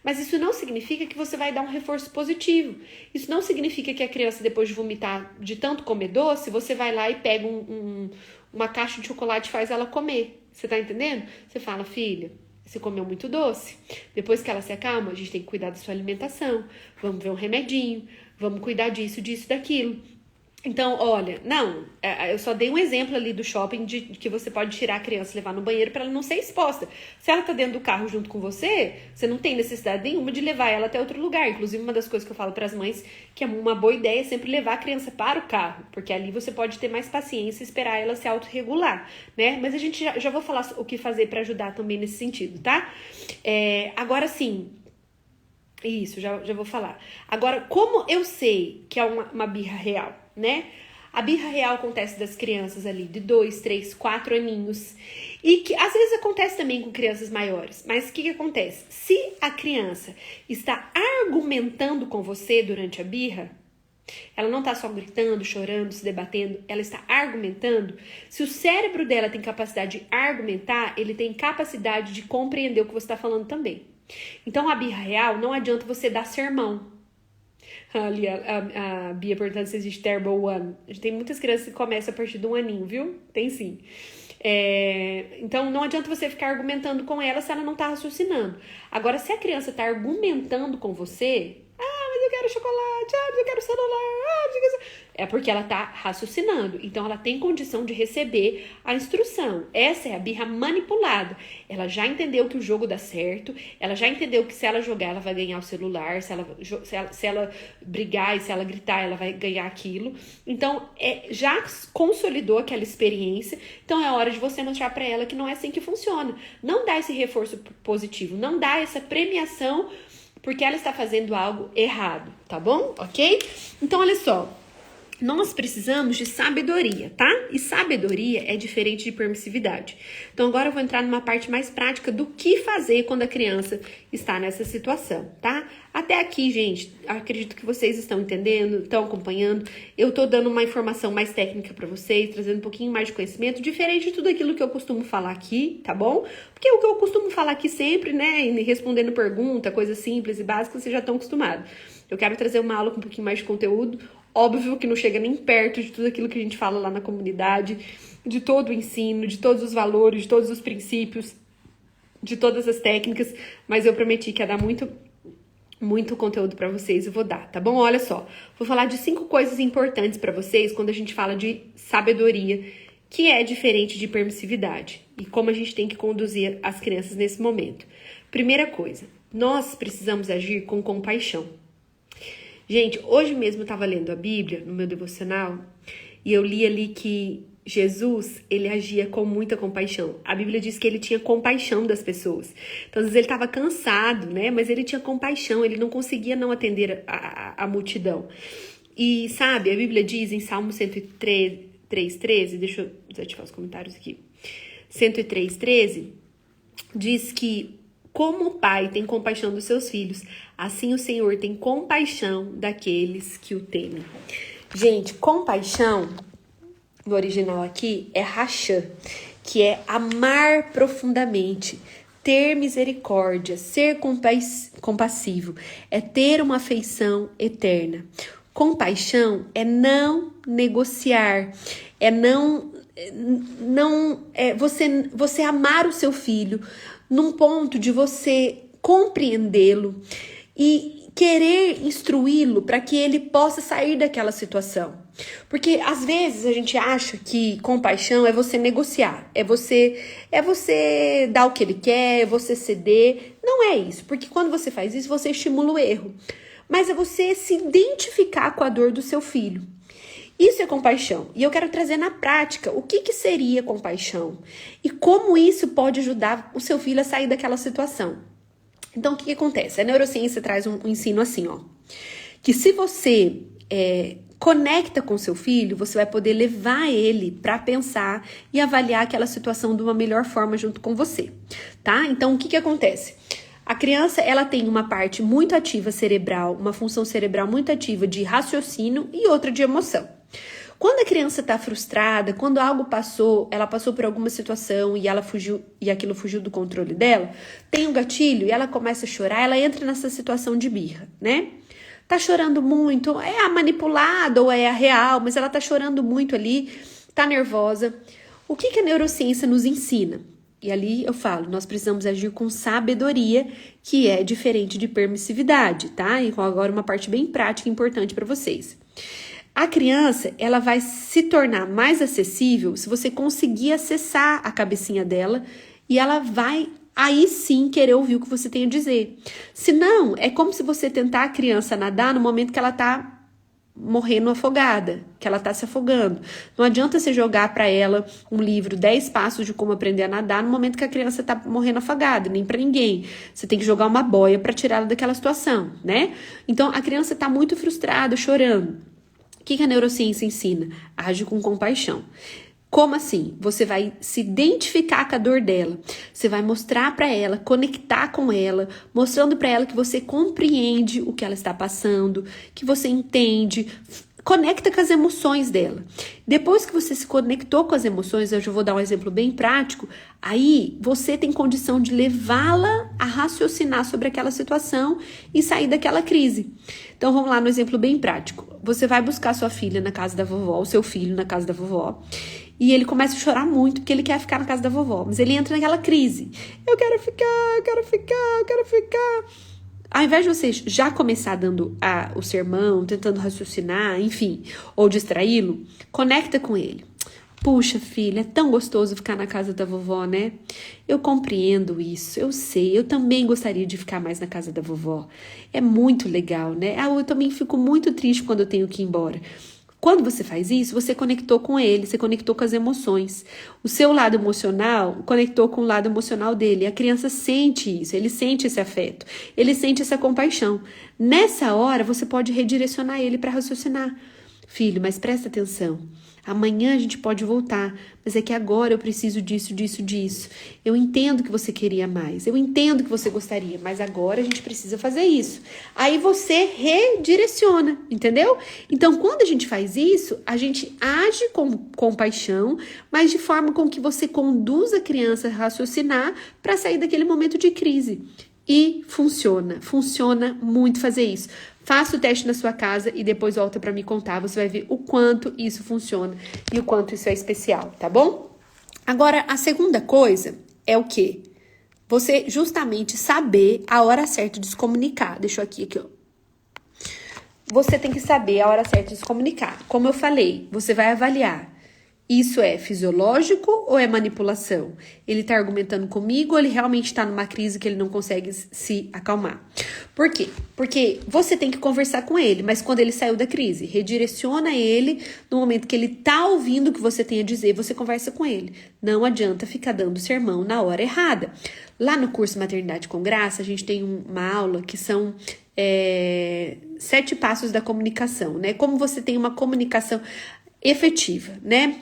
Mas isso não significa que você vai dar um reforço positivo. Isso não significa que a criança, depois de vomitar, de tanto comer doce, você vai lá e pega uma caixa de chocolate e faz ela comer. Você tá entendendo? Você fala, filha, você comeu muito doce. Depois que ela se acalma, a gente tem que cuidar da sua alimentação. Vamos ver um remedinho. Vamos cuidar disso, daquilo. Então, olha, não, eu só dei um exemplo ali do shopping de que você pode tirar a criança e levar no banheiro para ela não ser exposta. Se ela tá dentro do carro junto com você, você não tem necessidade nenhuma de levar ela até outro lugar. Inclusive, uma das coisas que eu falo para as mães que é uma boa ideia é sempre levar a criança para o carro, porque ali você pode ter mais paciência e esperar ela se autorregular, né? Mas a gente já vou falar o que fazer para ajudar também nesse sentido, tá? Agora sim. Isso, já vou falar. Agora, como eu sei que é uma birra real, né? A birra real acontece das crianças ali de 2, 3, 4 aninhos. E que às vezes acontece também com crianças maiores. Mas o que acontece? Se a criança está argumentando com você durante a birra, ela não está só gritando, chorando, se debatendo, ela está argumentando. Se o cérebro dela tem capacidade de argumentar, ele tem capacidade de compreender o que você está falando também. Então, a birra real, não adianta você dar sermão. Ali a Bia perguntando se existe Terrible One. Tem muitas crianças que começam a partir de 1 aninho, viu? Tem sim. Então, não adianta você ficar argumentando com ela se ela não está raciocinando. Agora, se a criança está argumentando com você... mas eu quero quero chocolate, eu quero celular, é porque ela tá raciocinando. Então, ela tem condição de receber a instrução. Essa é a birra manipulada. Ela já entendeu que o jogo dá certo, ela já entendeu que se ela jogar, ela vai ganhar o celular, se ela brigar e se ela gritar, ela vai ganhar aquilo. Então, já consolidou aquela experiência. Então, é hora de você mostrar pra ela que não é assim que funciona. Não dá esse reforço positivo, não dá essa premiação porque ela está fazendo algo errado, tá bom? Ok? Então, olha só. Nós precisamos de sabedoria, tá? E sabedoria é diferente de permissividade. Então, agora eu vou entrar numa parte mais prática do que fazer quando a criança está nessa situação, tá? Até aqui, gente, acredito que vocês estão entendendo, estão acompanhando. Eu tô dando uma informação mais técnica para vocês, trazendo um pouquinho mais de conhecimento, diferente de tudo aquilo que eu costumo falar aqui, tá bom? Porque o que eu costumo falar aqui sempre, né, respondendo pergunta, coisas simples e básicas, vocês já estão acostumados. Eu quero trazer uma aula com um pouquinho mais de conteúdo. Óbvio que não chega nem perto de tudo aquilo que a gente fala lá na comunidade, de todo o ensino, de todos os valores, de todos os princípios, de todas as técnicas, mas eu prometi que ia dar muito conteúdo para vocês, eu vou dar, tá bom? Olha só, vou falar de 5 coisas importantes para vocês quando a gente fala de sabedoria, que é diferente de permissividade, e como a gente tem que conduzir as crianças nesse momento. Primeira coisa, nós precisamos agir com compaixão. Gente, hoje mesmo eu estava lendo a Bíblia, no meu devocional, e eu li ali que Jesus, ele agia com muita compaixão. A Bíblia diz que ele tinha compaixão das pessoas. Então, às vezes ele estava cansado, né? Mas ele tinha compaixão, ele não conseguia não atender a multidão. E, sabe, a Bíblia diz em Salmo 103:13, deixa eu desativar os comentários aqui. 103:13, diz que como o pai tem compaixão dos seus filhos, assim o Senhor tem compaixão daqueles que o temem. Gente, compaixão, no original aqui, é rachã, que é amar profundamente, ter misericórdia, ser compassivo, é ter uma afeição eterna. Compaixão é não negociar, é você amar o seu filho num ponto de você compreendê-lo e querer instruí-lo para que ele possa sair daquela situação. Porque às vezes a gente acha que compaixão é você negociar, é você dar o que ele quer, é você ceder. Não é isso, porque quando você faz isso, você estimula o erro. Mas é você se identificar com a dor do seu filho. Isso é compaixão. E eu quero trazer na prática o que seria compaixão e como isso pode ajudar o seu filho a sair daquela situação. Então, o que acontece? A neurociência traz um ensino assim, ó. Que se você conecta com seu filho, você vai poder levar ele para pensar e avaliar aquela situação de uma melhor forma junto com você, tá? Então, o que acontece? A criança, ela tem uma parte muito ativa cerebral, uma função cerebral muito ativa de raciocínio e outra de emoção. Quando a criança está frustrada, quando algo passou, ela passou por alguma situação e ela fugiu e aquilo fugiu do controle dela, tem um gatilho e ela começa a chorar, ela entra nessa situação de birra, né? Tá chorando muito, é a manipulada ou é a real, mas ela tá chorando muito ali, tá nervosa. O que a neurociência nos ensina? E ali eu falo, nós precisamos agir com sabedoria, que é diferente de permissividade, tá? E agora uma parte bem prática e importante para vocês. A criança, ela vai se tornar mais acessível se você conseguir acessar a cabecinha dela e ela vai aí sim querer ouvir o que você tem a dizer. Se não, é como se você tentar a criança nadar no momento que ela tá morrendo afogada, que ela tá se afogando. Não adianta você jogar para ela um livro 10 passos de como aprender a nadar no momento que a criança tá morrendo afogada, nem para ninguém. Você tem que jogar uma boia para tirá-la daquela situação, né? Então a criança tá muito frustrada, chorando. O que a neurociência ensina? Age com compaixão. Como assim? Você vai se identificar com a dor dela. Você vai mostrar para ela, conectar com ela, mostrando para ela que você compreende o que ela está passando, que você entende, conecta com as emoções dela. Depois que você se conectou com as emoções, eu já vou dar um exemplo bem prático, aí você tem condição de levá-la a raciocinar sobre aquela situação e sair daquela crise. Então vamos lá no exemplo bem prático. Você vai buscar sua filha na casa da vovó, o seu filho na casa da vovó, e ele começa a chorar muito porque ele quer ficar na casa da vovó, mas ele entra naquela crise. Eu quero ficar, eu quero ficar, eu quero ficar. Ao invés de você já começar dando o sermão, tentando raciocinar, enfim, ou distraí-lo, conecta com ele. Puxa, filha, é tão gostoso ficar na casa da vovó, né? Eu compreendo isso, eu sei, eu também gostaria de ficar mais na casa da vovó. É muito legal, né? Eu também fico muito triste quando eu tenho que ir embora. Quando você faz isso, você conectou com ele, você conectou com as emoções. O seu lado emocional conectou com o lado emocional dele. A criança sente isso, ele sente esse afeto, ele sente essa compaixão. Nessa hora, você pode redirecionar ele para raciocinar. Filho, mas presta atenção. Amanhã a gente pode voltar, mas é que agora eu preciso disso, disso, disso. Eu entendo que você queria mais, eu entendo que você gostaria, mas agora a gente precisa fazer isso. Aí você redireciona, entendeu? Então, quando a gente faz isso, a gente age com compaixão, mas de forma com que você conduza a criança a raciocinar para sair daquele momento de crise. E funciona muito fazer isso. Faça o teste na sua casa e depois volta para me contar. Você vai ver o quanto isso funciona e o quanto isso é especial, tá bom? Agora, a segunda coisa é o quê? Você justamente saber a hora certa de se comunicar. Deixa eu aqui, ó. Você tem que saber a hora certa de se comunicar. Como eu falei, você vai avaliar. Isso é fisiológico ou é manipulação? Ele tá argumentando comigo ou ele realmente tá numa crise que ele não consegue se acalmar? Por quê? Porque você tem que conversar com ele, mas quando ele saiu da crise, redireciona ele no momento que ele tá ouvindo o que você tem a dizer, você conversa com ele. Não adianta ficar dando sermão na hora errada. Lá no curso Maternidade com Graça, a gente tem uma aula que são 7 passos da comunicação, né? Como você tem uma comunicação efetiva, né?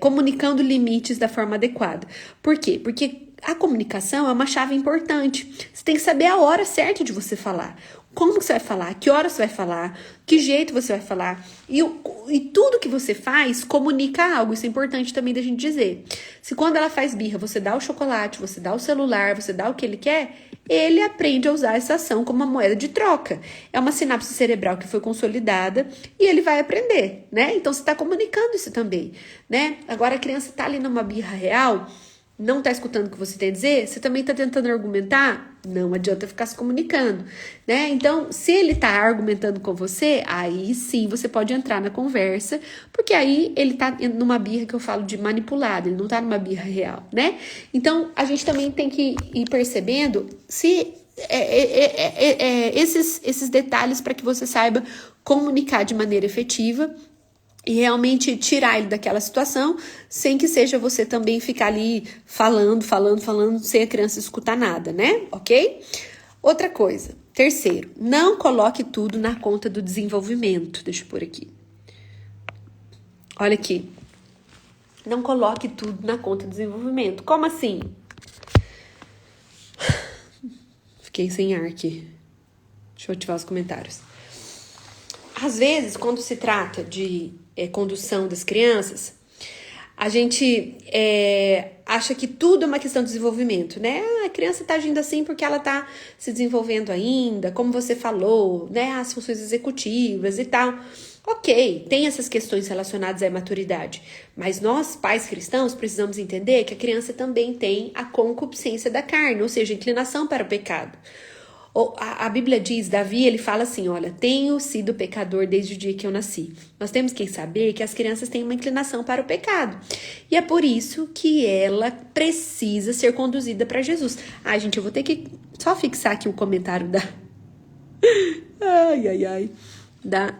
Comunicando limites da forma adequada. Por quê? Porque a comunicação é uma chave importante. Você tem que saber a hora certa de você falar. Como que você vai falar? Que hora você vai falar? Que jeito você vai falar? E tudo que você faz comunica algo. Isso é importante também da gente dizer. Se quando ela faz birra, você dá o chocolate, você dá o celular, você dá o que ele quer, ele aprende a usar essa ação como uma moeda de troca. É uma sinapse cerebral que foi consolidada e ele vai aprender, né? Então, você está comunicando isso também, né? Agora, a criança está ali numa birra real, não está escutando o que você tem a dizer, você também está tentando argumentar, não adianta ficar se comunicando, né? Então, se ele está argumentando com você, aí sim você pode entrar na conversa, porque aí ele está numa birra que eu falo de manipulada, ele não está numa birra real, né? Então, a gente também tem que ir percebendo se esses detalhes para que você saiba comunicar de maneira efetiva e realmente tirar ele daquela situação, sem que seja você também ficar ali falando, sem a criança escutar nada, né? Ok? Outra coisa, terceiro, não coloque tudo na conta do desenvolvimento. Deixa eu pôr aqui. Olha aqui. Não coloque tudo na conta do desenvolvimento. Como assim? Fiquei sem ar aqui. Deixa eu ativar os comentários. Às vezes, quando se trata de condução das crianças, a gente acha que tudo é uma questão de desenvolvimento, né? A criança tá agindo assim porque ela tá se desenvolvendo ainda, como você falou, né? As funções executivas e tal. Ok, tem essas questões relacionadas à maturidade, mas nós, pais cristãos, precisamos entender que a criança também tem a concupiscência da carne, ou seja, a inclinação para o pecado. A Bíblia diz, Davi, ele fala assim, olha, tenho sido pecador desde o dia que eu nasci. Nós temos que saber que as crianças têm uma inclinação para o pecado. E é por isso que ela precisa ser conduzida para Jesus. Ai, gente, eu vou ter que só fixar aqui o comentário da... Da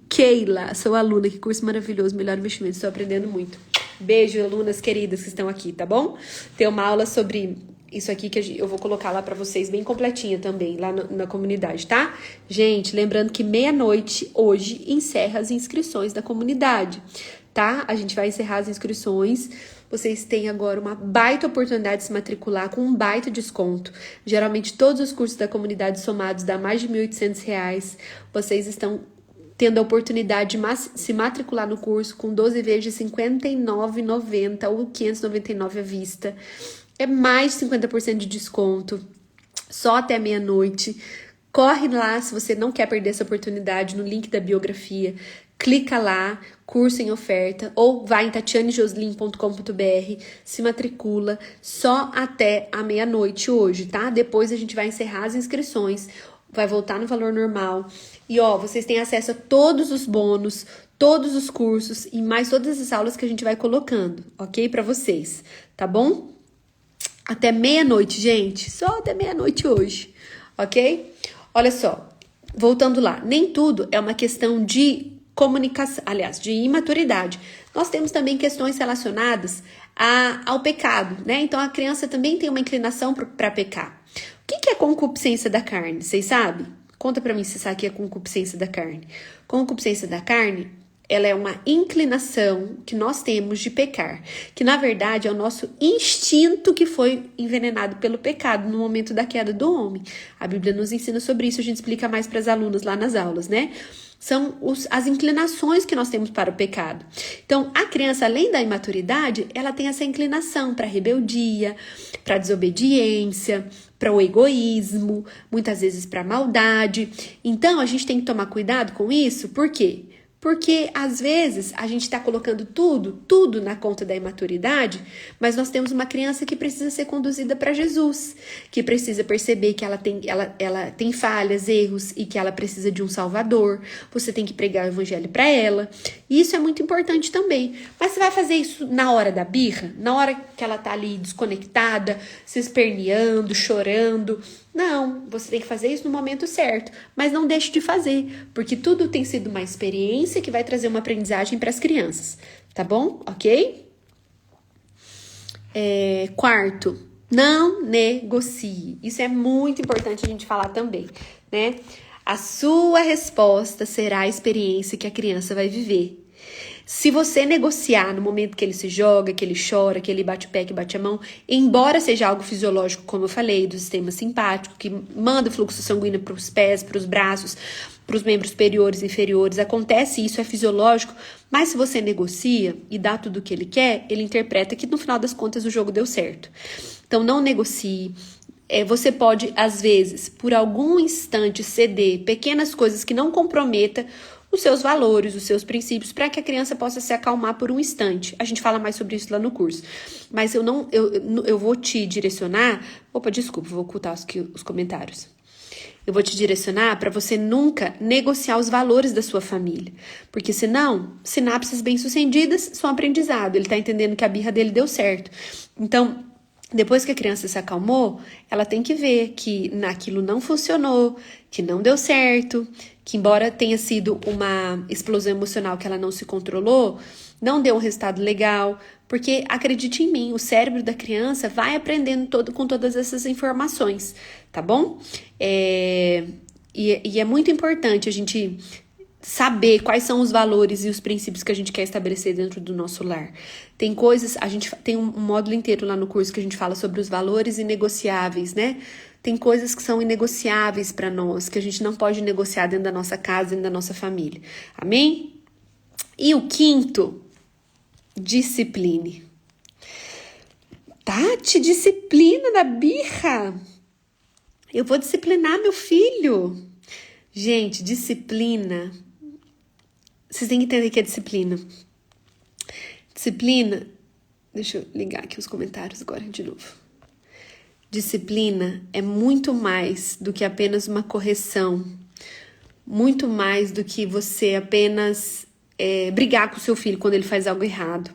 Keila, sou aluna, que curso maravilhoso, melhor investimento, estou aprendendo muito. Beijo, alunas queridas que estão aqui, tá bom? Tem uma aula sobre... Isso aqui que eu vou colocar lá pra vocês, bem completinha também, lá na comunidade, tá? Gente, lembrando que 12:00 hoje encerra as inscrições da comunidade, tá? A gente vai encerrar as inscrições. Vocês têm agora uma baita oportunidade de se matricular com um baita desconto. Geralmente, todos os cursos da comunidade somados dá mais de R$ 1.800. Vocês estão tendo a oportunidade de se matricular no curso com 12 vezes de R$ 59,90 ou R$ 599 à vista. É mais de 50% de desconto, só até 12:00. Corre lá, se você não quer perder essa oportunidade, no link da biografia. Clica lá, curso em oferta, ou vai em tatianejoslin.com.br, se matricula, só até a 12:00 hoje, tá? Depois a gente vai encerrar as inscrições. vai voltar no valor normal. E ó, vocês têm acesso a todos os bônus, todos os cursos e mais todas as aulas que a gente vai colocando, ok? Para vocês, tá bom? Até meia-noite, gente. Só até meia-noite hoje, ok? Olha só, voltando lá. Nem tudo é uma questão de comunicação, aliás, de imaturidade. Nós temos também questões relacionadas ao pecado, né? Então, a criança também tem uma inclinação para pecar. O que é concupiscência da carne? Vocês sabem? Conta pra mim se sabe o que é concupiscência da carne. Concupiscência da carne, ela é uma inclinação que nós temos de pecar, que na verdade é o nosso instinto que foi envenenado pelo pecado no momento da queda do homem. A Bíblia nos ensina sobre isso, a gente explica mais para as alunas lá nas aulas, né? São as inclinações que nós temos para o pecado. Então, a criança, além da imaturidade, ela tem essa inclinação para rebeldia, para desobediência, para o egoísmo, muitas vezes para a maldade. Então, a gente tem que tomar cuidado com isso, por quê? Porque, às vezes, a gente está colocando tudo na conta da imaturidade, mas nós temos uma criança que precisa ser conduzida para Jesus, que precisa perceber que ela tem falhas, erros e que ela precisa de um salvador. Você tem que pregar o evangelho para ela. E isso é muito importante também. Mas você vai fazer isso na hora da birra? Na hora que ela tá ali desconectada, se esperneando, chorando? Não, você tem que fazer isso no momento certo, mas não deixe de fazer, porque tudo tem sido uma experiência que vai trazer uma aprendizagem para as crianças, tá bom? Ok? Quarto, não negocie. Isso é muito importante a gente falar também, né? A sua resposta será a experiência que a criança vai viver. Se você negociar no momento que ele se joga, que ele chora, que ele bate o pé, que bate a mão, embora seja algo fisiológico, como eu falei, do sistema simpático, que manda o fluxo sanguíneo para os pés, para os braços, para os membros superiores e inferiores, acontece isso, é fisiológico, mas se você negocia e dá tudo o que ele quer, ele interpreta que no final das contas o jogo deu certo. Então não negocie. Você pode, às vezes, por algum instante ceder pequenas coisas que não comprometa os seus valores, os seus princípios, para que a criança possa se acalmar por um instante. A gente fala mais sobre isso lá no curso. Mas eu vou te direcionar... Opa, desculpa, vou ocultar os comentários. Eu vou te direcionar para você nunca negociar os valores da sua família. Porque senão, sinapses bem-sucedidas são aprendizado. Ele tá entendendo que a birra dele deu certo. Então, depois que a criança se acalmou, ela tem que ver que naquilo não funcionou, que não deu certo, que embora tenha sido uma explosão emocional que ela não se controlou, não deu um resultado legal, porque acredite em mim, o cérebro da criança vai aprendendo com todas essas informações, tá bom? E é muito importante a gente saber quais são os valores e os princípios que a gente quer estabelecer dentro do nosso lar. Tem coisas, a gente tem um módulo inteiro lá no curso que a gente fala sobre os valores inegociáveis, né? Tem coisas que são inegociáveis para nós, que a gente não pode negociar dentro da nossa casa, dentro da nossa família. Amém? E o quinto, discipline. Tati, disciplina na birra. Eu vou disciplinar meu filho. Gente, disciplina. Vocês têm que entender o que é disciplina. Disciplina. Deixa eu ligar aqui os comentários agora de novo. Disciplina é muito mais do que apenas uma correção. Muito mais do que você apenas brigar com o seu filho quando ele faz algo errado.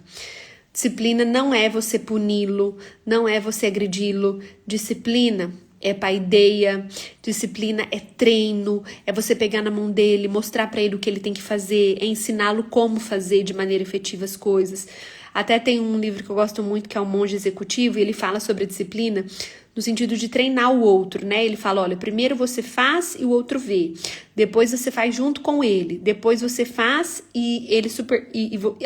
Disciplina não é você puni-lo, não é você agredi-lo. Disciplina é paideia, disciplina é treino, é você pegar na mão dele, mostrar para ele o que ele tem que fazer, é ensiná-lo como fazer de maneira efetiva as coisas. Até tem um livro que eu gosto muito, que é O Monge Executivo, e ele fala sobre a disciplina no sentido de treinar o outro, né? Ele fala, olha, primeiro você faz e o outro vê. Depois você faz junto com ele. Depois você faz e ele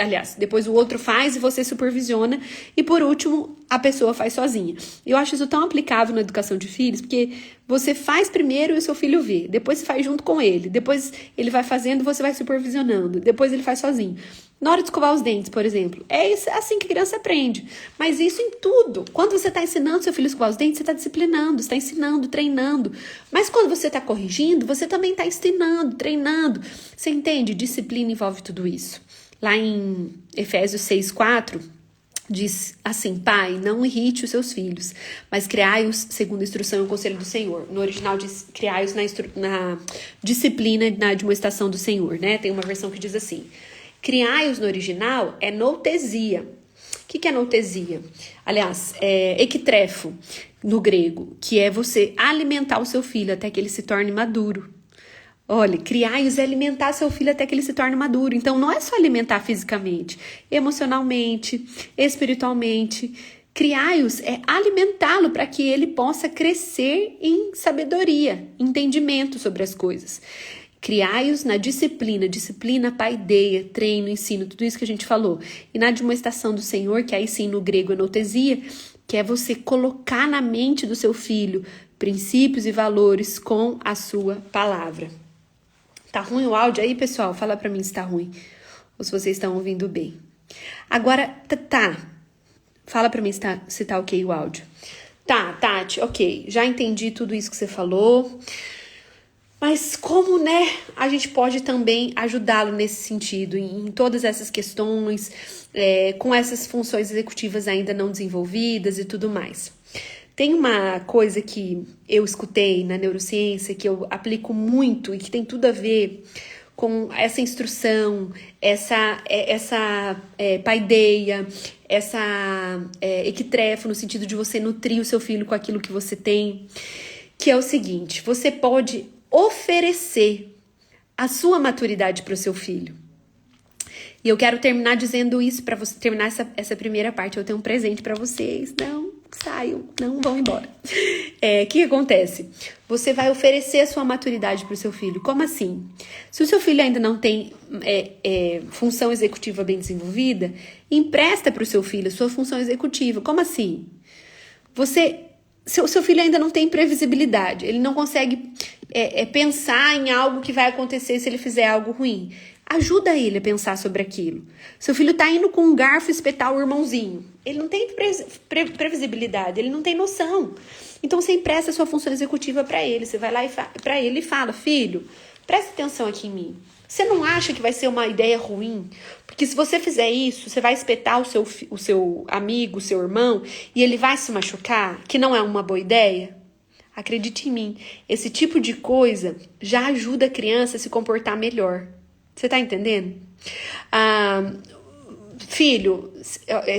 aliás, depois o outro faz e você supervisiona. E por último, a pessoa faz sozinha. Eu acho isso tão aplicável na educação de filhos, porque você faz primeiro e o seu filho vê. Depois você faz junto com ele. Depois ele vai fazendo e você vai supervisionando. Depois ele faz sozinho. Na hora de escovar os dentes, por exemplo, é assim que a criança aprende. Mas isso em tudo. Quando você está ensinando seu filho a escovar os dentes, você está disciplinando, você está ensinando, treinando. Mas quando você está corrigindo, você também está ensinando, treinando. Você entende? Disciplina envolve tudo isso. Lá em Efésios 6:4, Diz assim: pai, não irrite os seus filhos, mas criai-os segundo a instrução e o conselho do Senhor. No original diz criai-os na disciplina e na admoestação do Senhor, né? Tem uma versão que diz assim: criai-os no original é noutesia. O que é noutesia? Aliás, é equitrefo no grego, que é você alimentar o seu filho até que ele se torne maduro. Olha, criai-os é alimentar seu filho até que ele se torne maduro. Então, não é só alimentar fisicamente, emocionalmente, espiritualmente. Criai-os é alimentá-lo para que ele possa crescer em sabedoria, entendimento sobre as coisas. Criai-os na disciplina, paideia, treino, ensino, tudo isso que a gente falou. E na admoestação do Senhor, que aí sim no grego é noutesia, que é você colocar na mente do seu filho princípios e valores com a sua palavra. Tá ruim o áudio aí, pessoal? Fala pra mim se tá ruim ou se vocês estão ouvindo bem. Agora, tá. Fala pra mim se tá ok o áudio. Tá, Tati, ok. Já entendi tudo isso que você falou. Mas como, né, a gente pode também ajudá-lo nesse sentido, em todas essas questões, com essas funções executivas ainda não desenvolvidas e tudo mais. Tem uma coisa que eu escutei na neurociência, que eu aplico muito e que tem tudo a ver com essa instrução, essa paideia, essa equitrefo, no sentido de você nutrir o seu filho com aquilo que você tem, que é o seguinte: você pode oferecer a sua maturidade para o seu filho. E eu quero terminar dizendo isso para você terminar essa primeira parte. Eu tenho um presente para vocês. Não saiam, não vão embora. O que acontece? Você vai oferecer a sua maturidade para o seu filho. Como assim? Se o seu filho ainda não tem função executiva bem desenvolvida, empresta para o seu filho a sua função executiva. Como assim? Seu filho ainda não tem previsibilidade. Ele não consegue pensar em algo que vai acontecer se ele fizer algo ruim. Ajuda ele a pensar sobre aquilo. Seu filho tá indo com um garfo espetar o irmãozinho. Ele não tem previsibilidade, ele não tem noção. Então você empresta a sua função executiva para ele. Você vai lá para ele e fala: filho, presta atenção aqui em mim. Você não acha que vai ser uma ideia ruim? Porque se você fizer isso, você vai espetar o seu amigo, o seu irmão, e ele vai se machucar, que não é uma boa ideia? Acredite em mim, esse tipo de coisa já ajuda a criança a se comportar melhor. Você tá entendendo? Filho,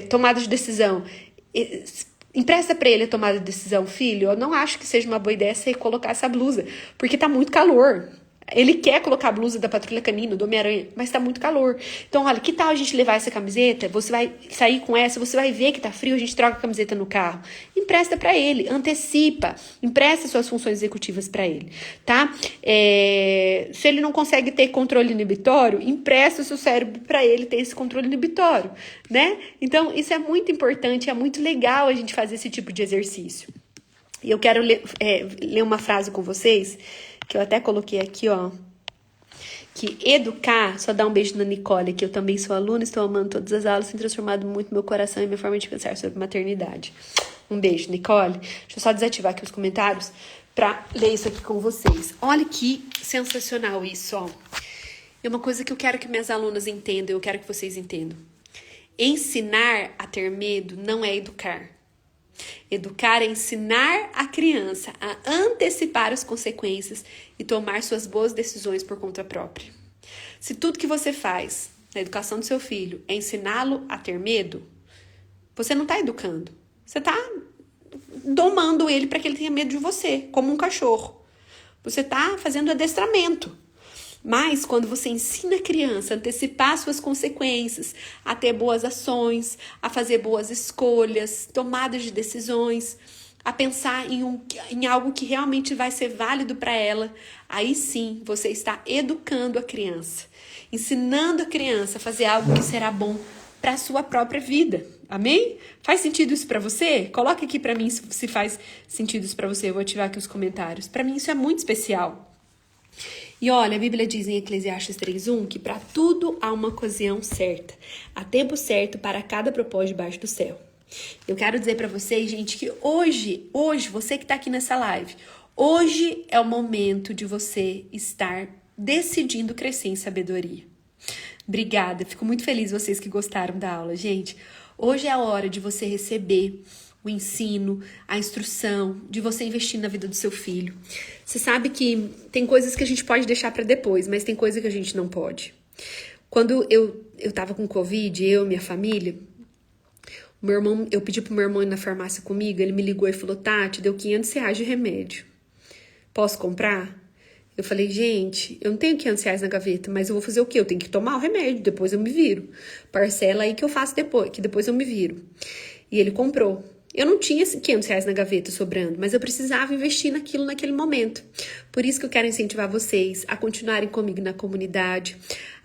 tomada de decisão. Empresta pra ele a tomada de decisão. Filho, eu não acho que seja uma boa ideia você colocar essa blusa, porque tá muito calor. Ele quer colocar a blusa da Patrulha Canina, do Homem-Aranha, mas tá muito calor. Então, olha, que tal a gente levar essa camiseta? Você vai sair com essa, você vai ver que tá frio, a gente troca a camiseta no carro. Empresta pra ele, antecipa, empresta suas funções executivas pra ele, tá? Se ele não consegue ter controle inibitório, empresta o seu cérebro pra ele ter esse controle inibitório, né? Então, isso é muito importante, é muito legal a gente fazer esse tipo de exercício. E eu quero ler uma frase com vocês, que eu até coloquei aqui, ó, que educar, só dá um beijo na Nicole, que eu também sou aluna, estou amando todas as aulas, tem transformado muito meu coração e minha forma de pensar sobre maternidade. Um beijo, Nicole. Deixa eu só desativar aqui os comentários para ler isso aqui com vocês. Olha que sensacional isso, ó. É uma coisa que eu quero que minhas alunas entendam, eu quero que vocês entendam. Ensinar a ter medo não é educar. Educar é ensinar a criança a antecipar as consequências e tomar suas boas decisões por conta própria. Se tudo que você faz na educação do seu filho é ensiná-lo a ter medo, você não está educando. Você está domando ele para que ele tenha medo de você, como um cachorro. Você está fazendo adestramento. Mas quando você ensina a criança a antecipar suas consequências, a ter boas ações, a fazer boas escolhas, tomadas de decisões, a pensar em algo que realmente vai ser válido para ela, aí sim você está educando a criança, ensinando a criança a fazer algo que será bom para a sua própria vida. Amém? Faz sentido isso para você? Coloca aqui para mim se faz sentido isso para você. Eu vou ativar aqui os comentários. Para mim isso é muito especial. E olha, a Bíblia diz em Eclesiastes 3:1 que para tudo há uma ocasião certa, há tempo certo para cada propósito debaixo do céu. Eu quero dizer para vocês, gente, que hoje, você que está aqui nessa live, hoje é o momento de você estar decidindo crescer em sabedoria. Obrigada, fico muito feliz vocês que gostaram da aula, gente. Hoje é a hora de você receber o ensino, a instrução, de você investir na vida do seu filho. Você sabe que tem coisas que a gente pode deixar para depois, mas tem coisa que a gente não pode. Quando eu tava com Covid, eu e minha família, meu irmão, eu pedi pro meu irmão ir na farmácia comigo, ele me ligou e falou, Tati, deu R$500 de remédio. Posso comprar? Eu falei, gente, eu não tenho R$500 na gaveta, mas eu vou fazer o quê? Eu tenho que tomar o remédio, depois eu me viro. Parcela aí que eu faço depois, que depois eu me viro. E ele comprou. Eu não tinha R$500 na gaveta sobrando, mas eu precisava investir naquilo naquele momento. Por isso que eu quero incentivar vocês a continuarem comigo na comunidade,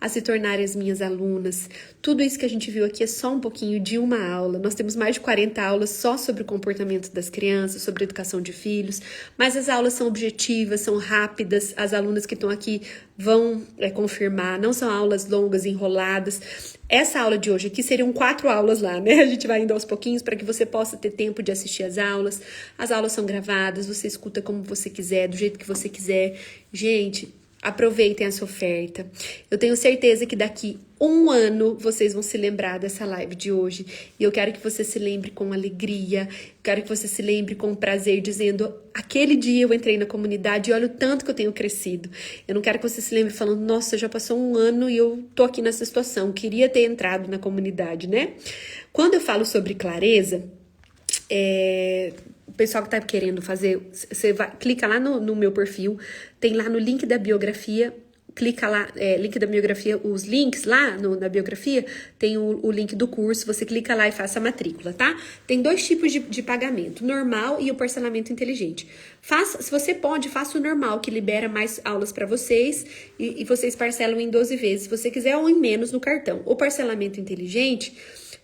a se tornarem as minhas alunas. Tudo isso que a gente viu aqui é só um pouquinho de uma aula. Nós temos mais de 40 aulas só sobre o comportamento das crianças, sobre a educação de filhos, mas as aulas são objetivas, são rápidas, as alunas que estão aqui vão confirmar, não são aulas longas, enroladas. Essa aula de hoje aqui seriam 4 aulas lá, né? A gente vai indo aos pouquinhos para que você possa ter tempo de assistir as aulas. As aulas são gravadas, você escuta como você quiser, do jeito que você quiser. Gente, aproveitem essa oferta. Eu tenho certeza que daqui 1 ano vocês vão se lembrar dessa live de hoje. E eu quero que você se lembre com alegria, quero que você se lembre com prazer, dizendo, aquele dia eu entrei na comunidade e olha o tanto que eu tenho crescido. Eu não quero que você se lembre falando, nossa, já passou 1 ano e eu tô aqui nessa situação, queria ter entrado na comunidade, né? Quando eu falo sobre clareza, o pessoal que tá querendo fazer, você clica lá no meu perfil, tem lá no link da biografia, clica lá, link da biografia, os links lá na biografia, tem o link do curso, você clica lá e faça a matrícula, tá? Tem 2 tipos de pagamento, normal e o parcelamento inteligente. Se você pode, faça o normal, que libera mais aulas para vocês e vocês parcelam em 12 vezes, se você quiser, ou em menos no cartão. O parcelamento inteligente,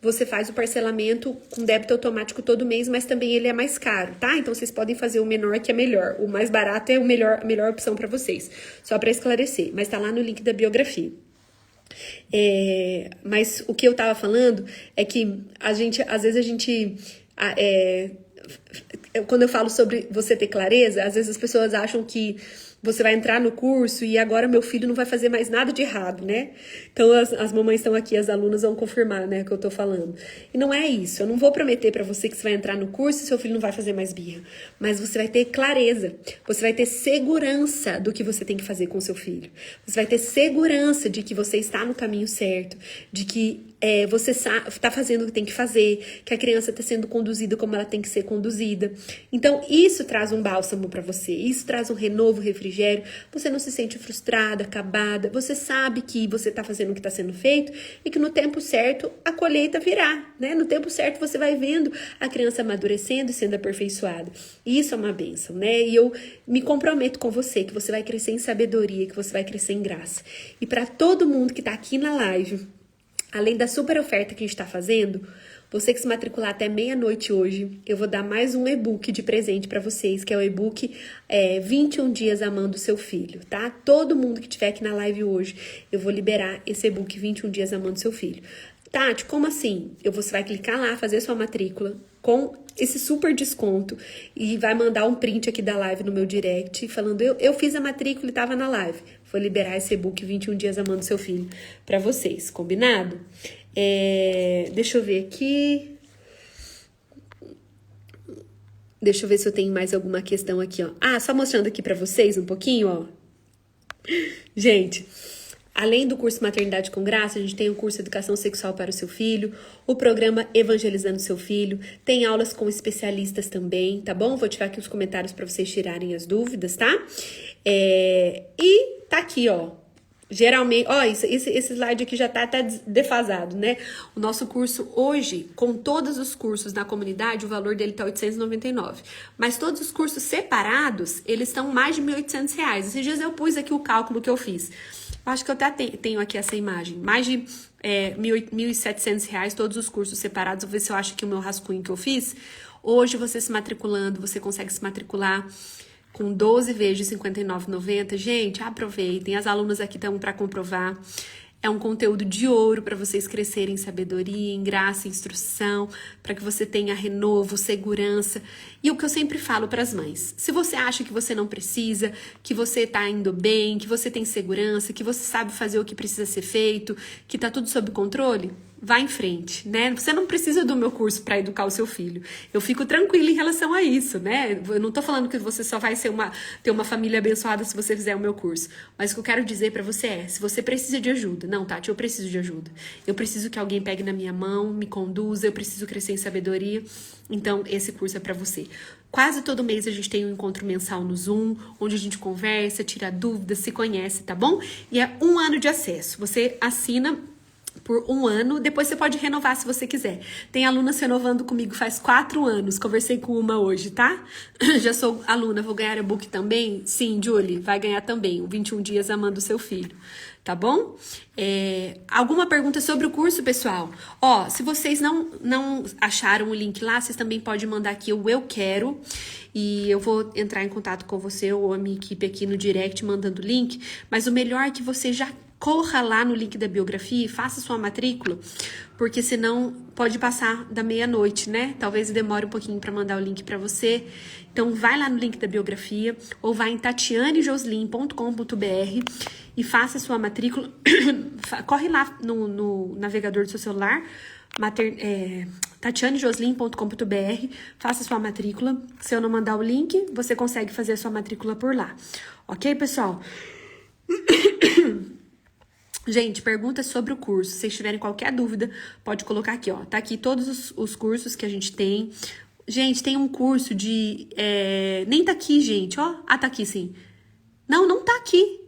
você faz o parcelamento com débito automático todo mês, mas também ele é mais caro, tá? Então, vocês podem fazer o menor que é melhor. O mais barato é a melhor opção para vocês. Só para esclarecer. Mas tá lá no link da biografia. Mas o que eu tava falando é que às vezes a gente... quando eu falo sobre você ter clareza, às vezes as pessoas acham que você vai entrar no curso e agora meu filho não vai fazer mais nada de errado, né? Então as mamães estão aqui, as alunas vão confirmar, né, o que eu tô falando. E não é isso, eu não vou prometer pra você que você vai entrar no curso e seu filho não vai fazer mais birra. Mas você vai ter clareza, você vai ter segurança do que você tem que fazer com seu filho. Você vai ter segurança de que você está no caminho certo, de que você está fazendo o que tem que fazer, que a criança está sendo conduzida como ela tem que ser conduzida. Então, isso traz um bálsamo para você, isso traz um renovo, refrigério. Você não se sente frustrada, acabada, você sabe que você está fazendo o que está sendo feito e que no tempo certo a colheita virá, né? No tempo certo você vai vendo a criança amadurecendo e sendo aperfeiçoada. E isso é uma bênção, né? E eu me comprometo com você que você vai crescer em sabedoria, que você vai crescer em graça. E para todo mundo que está aqui na live, além da super oferta que a gente está fazendo, você que se matricular até meia-noite hoje, eu vou dar mais um e-book de presente para vocês, que é o e-book 21 Dias Amando Seu Filho, tá? Todo mundo que estiver aqui na live hoje, eu vou liberar esse e-book 21 Dias Amando Seu Filho. Tati, como assim? Você vai clicar lá, fazer sua matrícula com esse super desconto e vai mandar um print aqui da live no meu direct falando, eu fiz a matrícula e tava na live. Vou liberar esse e-book 21 Dias Amando Seu Filho para vocês, combinado? Deixa eu ver aqui. Deixa eu ver se eu tenho mais alguma questão aqui, ó. Só mostrando aqui para vocês um pouquinho, ó. Gente, além do curso Maternidade com Graça, a gente tem o curso Educação Sexual para o Seu Filho, o programa Evangelizando Seu Filho, tem aulas com especialistas também, tá bom? Vou tirar aqui os comentários para vocês tirarem as dúvidas, tá? E tá aqui, ó. Geralmente, ó, esse slide aqui já tá defasado, né? O nosso curso hoje, com todos os cursos na comunidade, o valor dele tá R$899. Mas todos os cursos separados, eles estão mais de R$1.800. Esses dias eu pus aqui o cálculo que eu fiz. Eu acho que eu até tenho aqui essa imagem. Mais de R$1.700 todos os cursos separados. Vou ver se eu acho aqui o meu rascunho que eu fiz. Hoje, você se matriculando, você consegue se matricular com 12 vezes de R$59,90. Gente, aproveitem. As alunas aqui estão para comprovar. É um conteúdo de ouro para vocês crescerem em sabedoria, em graça, em instrução, para que você tenha renovo, segurança. E o que eu sempre falo para as mães, se você acha que você não precisa, que você está indo bem, que você tem segurança, que você sabe fazer o que precisa ser feito, que está tudo sob controle, vá em frente, né? Você não precisa do meu curso para educar o seu filho. Eu fico tranquila em relação a isso, né? Eu não tô falando que você só vai ter uma família abençoada se você fizer o meu curso. Mas o que eu quero dizer para você é, se você precisa de ajuda, não, Tati, eu preciso de ajuda. Eu preciso que alguém pegue na minha mão, me conduza, eu preciso crescer em sabedoria. Então, esse curso é para você. Quase todo mês a gente tem um encontro mensal no Zoom, onde a gente conversa, tira dúvidas, se conhece, tá bom? E é 1 ano de acesso. Você assina por 1 ano, depois você pode renovar se você quiser. Tem alunas renovando comigo faz 4 anos, conversei com uma hoje, tá? Já sou aluna, vou ganhar e-book também? Sim, Julie, vai ganhar também, o 21 dias amando o seu filho, tá bom? Alguma pergunta sobre o curso, pessoal? Ó, se vocês não acharam o link lá, vocês também podem mandar aqui o eu quero, e eu vou entrar em contato com você ou a minha equipe aqui no direct mandando o link, mas o melhor é que você já corra lá no link da biografia e faça sua matrícula, porque senão pode passar da meia-noite, né? Talvez demore um pouquinho para mandar o link para você. Então vai lá no link da biografia ou vai em tatianejoslin.com.br e faça sua matrícula. Corre lá no navegador do seu celular, tatianejoslin.com.br, faça sua matrícula. Se eu não mandar o link, você consegue fazer a sua matrícula por lá. Ok, pessoal? Gente, perguntas sobre o curso. Se vocês tiverem qualquer dúvida, pode colocar aqui, ó. Tá aqui todos os cursos que a gente tem. Gente, tem um curso de... nem tá aqui, gente, ó. Ah, tá aqui, sim. Não tá aqui.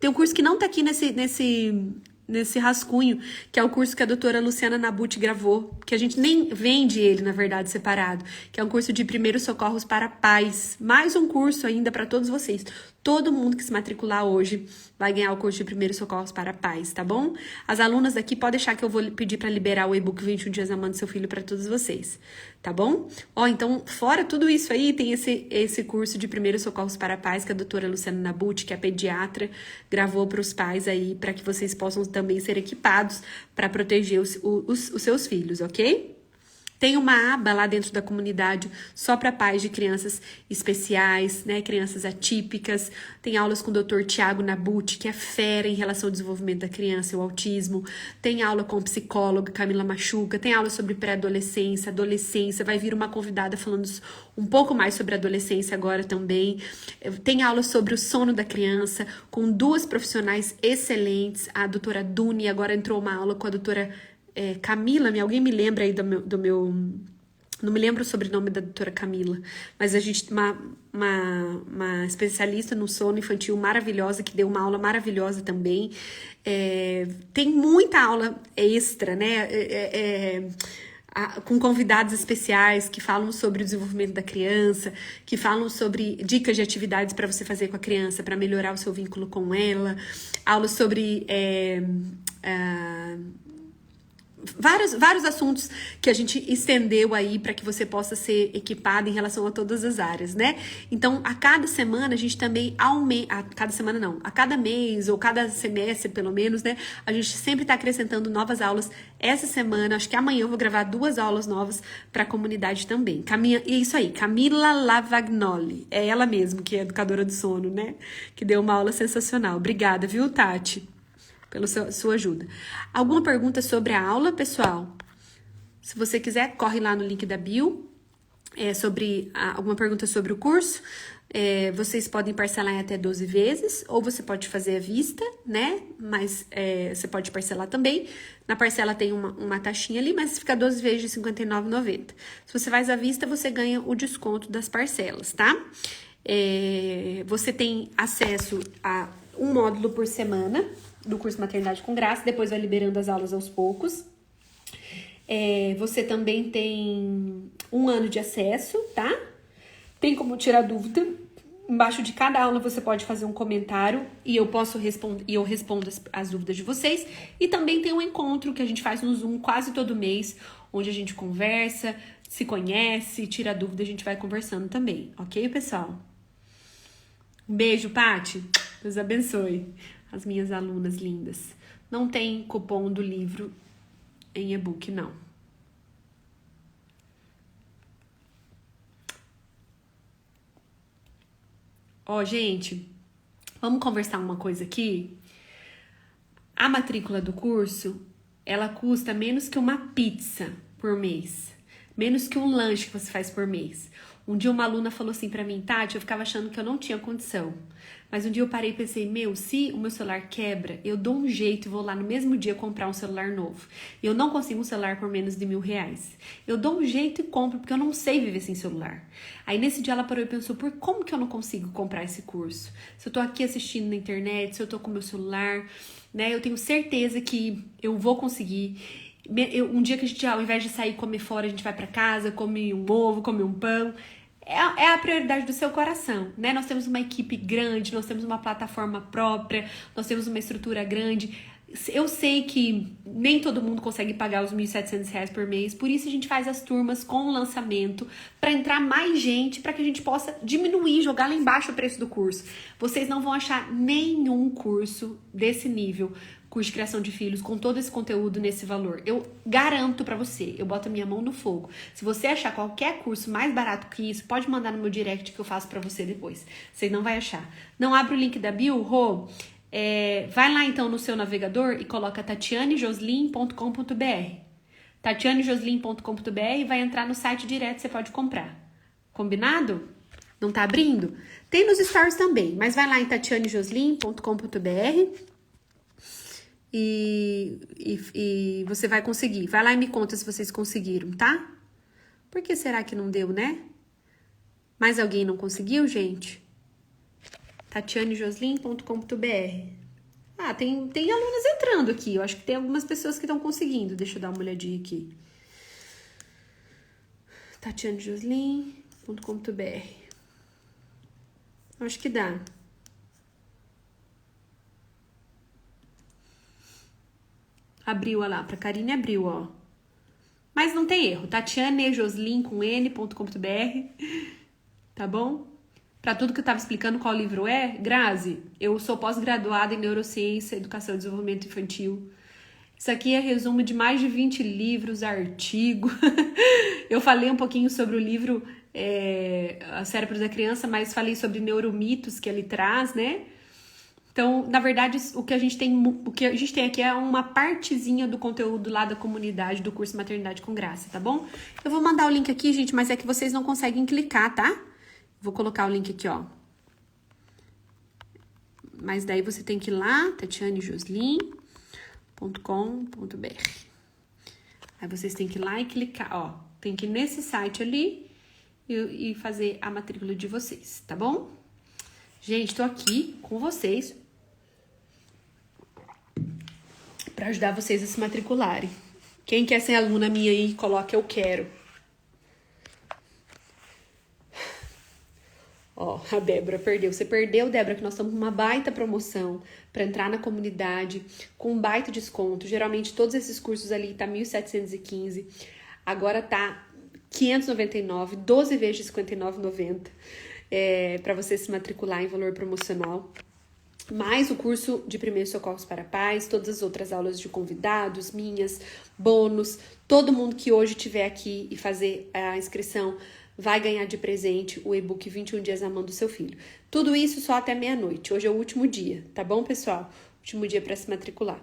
Tem um curso que não tá aqui nesse rascunho, que é o curso que a doutora Luciana Nabuti gravou, que a gente nem vende ele, na verdade, separado, que é um curso de primeiros socorros para pais. Mais um curso ainda para todos vocês. Todo mundo que se matricular hoje vai ganhar o curso de primeiros socorros para pais, tá bom? As alunas daqui podem deixar que eu vou pedir para liberar o e-book 21 dias amando seu filho para todos vocês, tá bom? Ó, então, fora tudo isso aí, tem esse curso de primeiros socorros para pais que a doutora Luciana Nabuti, que é pediatra, gravou para os pais aí, para que vocês possam também ser equipados para proteger os seus filhos, ok? Tem uma aba lá dentro da comunidade só para pais de crianças especiais, né? Crianças atípicas. Tem aulas com o Dr. Tiago Nabuti, que é fera em relação ao desenvolvimento da criança e o autismo. Tem aula com o psicólogo Camila Machuca. Tem aula sobre pré-adolescência, adolescência. Vai vir uma convidada falando um pouco mais sobre adolescência agora também. Tem aula sobre o sono da criança com 2 profissionais excelentes. A doutora Duni, agora entrou uma aula com a doutora Camila, alguém me lembra aí do meu... Não me lembro o sobrenome da doutora Camila, mas a gente, uma especialista no sono infantil maravilhosa, que deu uma aula maravilhosa também. Tem muita aula extra, né? Com convidados especiais que falam sobre o desenvolvimento da criança, que falam sobre dicas de atividades para você fazer com a criança, para melhorar o seu vínculo com ela. Aulas sobre... vários assuntos que a gente estendeu aí para que você possa ser equipado em relação a todas as áreas, né? Então, a cada semana a gente também a cada mês ou cada semestre, pelo menos, né? A gente sempre está acrescentando novas aulas. Essa semana, acho que amanhã eu vou gravar 2 aulas novas para a comunidade também. E isso aí, Camila Lavagnoli, é ela mesmo que é educadora do sono, né? Que deu uma aula sensacional. Obrigada, viu, Tati? Pela sua ajuda. Alguma pergunta sobre a aula, pessoal? Se você quiser, corre lá no link da bio. Alguma pergunta sobre o curso. Vocês podem parcelar em até 12 vezes, ou você pode fazer à vista, né? Mas você pode parcelar também. Na parcela tem uma taxinha ali, mas fica 12 vezes de R$ 59,90. Se você faz à vista, você ganha o desconto das parcelas, tá? Você tem acesso a um módulo por semana do curso Maternidade com Graça, depois vai liberando as aulas aos poucos. Você também tem 1 ano de acesso, tá? Tem como tirar dúvida. Embaixo de cada aula você pode fazer um comentário e eu respondo as dúvidas de vocês. E também tem um encontro que a gente faz no Zoom quase todo mês, onde a gente conversa, se conhece, tira dúvida, a gente vai conversando também, ok, pessoal? Um beijo, Pati. Deus abençoe as minhas alunas lindas. Não tem cupom do livro em e-book, não. Ó, gente, vamos conversar uma coisa aqui? A matrícula do curso, ela custa menos que uma pizza por mês. Menos que um lanche que você faz por mês. Um dia uma aluna falou assim pra mim, Tati, eu ficava achando que eu não tinha condição. Mas um dia eu parei e pensei, se o meu celular quebra, eu dou um jeito e vou lá no mesmo dia comprar um celular novo. Eu não consigo um celular por menos de R$1.000. Eu dou um jeito e compro, porque eu não sei viver sem celular. Aí nesse dia ela parou e pensou, por como que eu não consigo comprar esse curso? Se eu tô aqui assistindo na internet, se eu tô com o meu celular, né? Eu tenho certeza que eu vou conseguir. Um dia que a gente, ao invés de sair e comer fora, a gente vai pra casa, come um ovo, come um pão. É a prioridade do seu coração, né? Nós temos uma equipe grande, nós temos uma plataforma própria, nós temos uma estrutura grande. Eu sei que nem todo mundo consegue pagar os R$1.700 por mês, por isso a gente faz as turmas com o lançamento, para entrar mais gente, para que a gente possa diminuir, jogar lá embaixo o preço do curso. Vocês não vão achar nenhum curso desse nível, curso de criação de filhos, com todo esse conteúdo nesse valor. Eu garanto pra você, eu boto a minha mão no fogo. Se você achar qualquer curso mais barato que isso, pode mandar no meu direct que eu faço pra você depois. Você não vai achar. Não abre o link da bio, Rô? Vai lá então no seu navegador e coloca tatianejoslin.com.br. tatianejoslin.com.br e vai entrar no site direto, você pode comprar. Combinado? Não tá abrindo? Tem nos stories também, mas vai lá em tatianejoslin.com.br e você vai conseguir. Vai lá e me conta se vocês conseguiram, tá? Por que será que não deu, né? Mais alguém não conseguiu, gente? tatianejoslin.com.br. Ah, tem alunas entrando aqui. Eu acho que tem algumas pessoas que estão conseguindo. Deixa eu dar uma olhadinha aqui. tatianejoslin.com.br. Acho que dá. Abriu, olha lá, pra Karine abriu, ó. Mas não tem erro, tatianejoslin com n.com.br, tá bom? Pra tudo que eu tava explicando qual livro é, Grazi, eu sou pós-graduada em Neurociência, Educação e Desenvolvimento Infantil. Isso aqui é resumo de mais de 20 livros, artigo. Eu falei um pouquinho sobre o livro O Cérebro da Criança, mas falei sobre neuromitos que ele traz, né? Então, na verdade, o que a gente tem aqui é uma partezinha do conteúdo lá da comunidade do curso Maternidade com Graça, tá bom? Eu vou mandar o link aqui, gente, mas é que vocês não conseguem clicar, tá? Vou colocar o link aqui, ó. Mas daí você tem que ir lá, tatianejoslin.com.br. Aí vocês têm que ir lá e clicar, ó. Tem que ir nesse site ali e fazer a matrícula de vocês, tá bom? Gente, tô aqui com vocês para ajudar vocês a se matricularem. Quem quer ser aluna minha aí, coloca eu quero. Ó, a Débora perdeu. Você perdeu, Débora, que nós estamos com uma baita promoção para entrar na comunidade com um baita desconto. Geralmente todos esses cursos ali tá 1.715. Agora tá 599, 12 vezes de 59,90. Para você se matricular em valor promocional. Mais o curso de primeiros socorros para pais, todas as outras aulas de convidados, minhas, bônus, todo mundo que hoje estiver aqui e fazer a inscrição vai ganhar de presente o e-book 21 dias amando seu filho. Tudo isso só até meia-noite. Hoje é o último dia, tá bom, pessoal? Último dia para se matricular.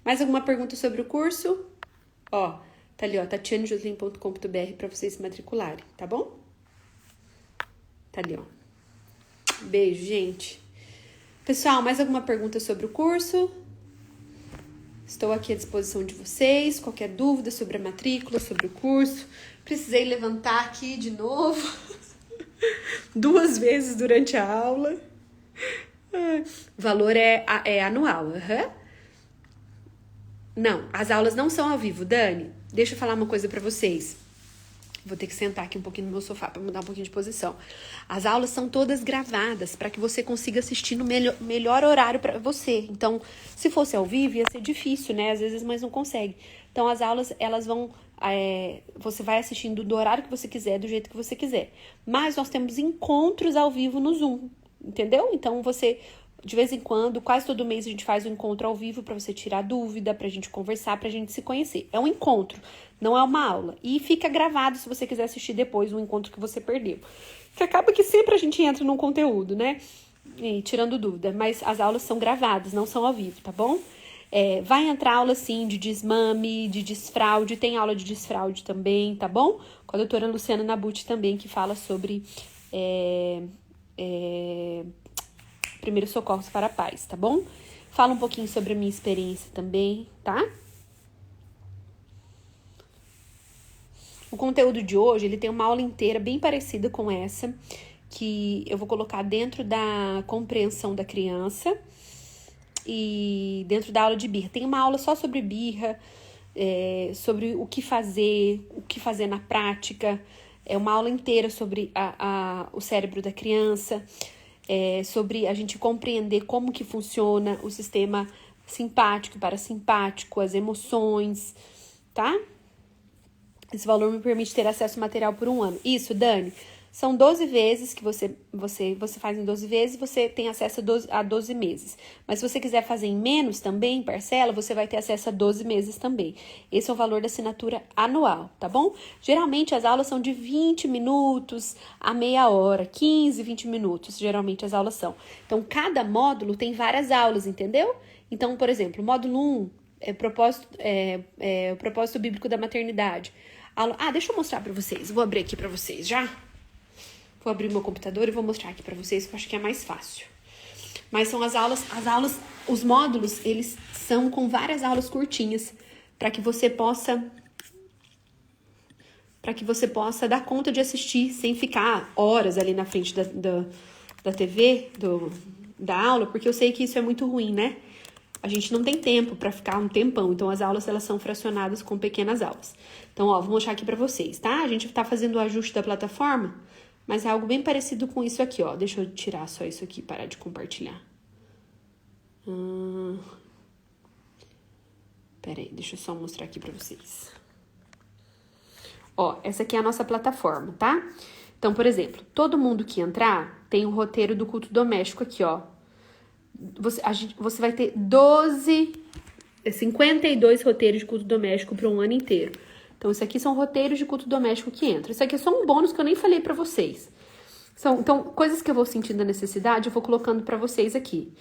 Mais alguma pergunta sobre o curso? Ó, tá ali, ó, tatianejoslin.com.br para vocês se matricularem, tá bom? Tá ali, ó. Beijo, gente. Pessoal, mais alguma pergunta sobre o curso? Estou aqui à disposição de vocês. Qualquer dúvida sobre a matrícula, sobre o curso. Precisei levantar aqui de novo. 2 vezes durante a aula. O valor é anual. Uhum. Não, as aulas não são ao vivo, Dani. Deixa eu falar uma coisa pra vocês. Vou ter que sentar aqui um pouquinho no meu sofá para mudar um pouquinho de posição. As aulas são todas gravadas para que você consiga assistir no melhor horário para você. Então, se fosse ao vivo, ia ser difícil, né? Às vezes as mães não conseguem. Então, as aulas, elas vão... você vai assistindo do horário que você quiser, do jeito que você quiser. Mas nós temos encontros ao vivo no Zoom, entendeu? Então, você... De vez em quando, quase todo mês a gente faz um encontro ao vivo para você tirar dúvida, pra gente conversar, pra gente se conhecer. É um encontro, não é uma aula. E fica gravado se você quiser assistir depois um encontro que você perdeu. Que acaba que sempre a gente entra num conteúdo, né? E tirando dúvida. Mas as aulas são gravadas, não são ao vivo, tá bom? Vai entrar aula, sim, de desmame, de desfraude, tem aula de desfraude também, tá bom? Com a doutora Luciana Nabuti também, que fala sobre primeiros socorros para pais, tá bom? Fala um pouquinho sobre a minha experiência também, tá? O conteúdo de hoje, ele tem uma aula inteira bem parecida com essa, que eu vou colocar dentro da compreensão da criança e dentro da aula de birra. Tem uma aula só sobre birra, sobre o que fazer na prática. É uma aula inteira sobre o cérebro da criança, sobre a gente compreender como que funciona o sistema simpático e parasimpático, as emoções, tá? Esse valor me permite ter acesso ao material por 1 ano. Isso, Dani, são 12 vezes que você faz em 12 vezes, você tem acesso a 12 meses. Mas se você quiser fazer em menos também, parcela, você vai ter acesso a 12 meses também. Esse é o valor da assinatura anual, tá bom? Geralmente as aulas são de 20 minutos a meia hora, 15, 20 minutos, geralmente as aulas são. Então, cada módulo tem várias aulas, entendeu? Então, por exemplo, o módulo 1 o propósito bíblico da maternidade. Deixa eu mostrar pra vocês. Vou abrir aqui pra vocês já. Vou abrir meu computador e vou mostrar aqui pra vocês, que eu acho que é mais fácil. Mas são as aulas, os módulos, eles são com várias aulas curtinhas, para que você possa dar conta de assistir sem ficar horas ali na frente da TV, da aula, porque eu sei que isso é muito ruim, né? A gente não tem tempo para ficar um tempão, então as aulas elas são fracionadas com pequenas aulas. Então, vou mostrar aqui para vocês, tá? A gente tá fazendo o ajuste da plataforma, mas é algo bem parecido com isso aqui, ó. Deixa eu tirar só isso aqui, parar de compartilhar. Peraí, deixa eu só mostrar aqui para vocês. Essa aqui é a nossa plataforma, tá? Então, por exemplo, todo mundo que entrar tem o roteiro do culto doméstico aqui, ó. Você vai ter 52 roteiros de culto doméstico para um ano inteiro. Então, isso aqui são roteiros de culto doméstico que entram. Isso aqui é só um bônus que eu nem falei para vocês. Então, coisas que eu vou sentindo a necessidade, eu vou colocando para vocês aqui.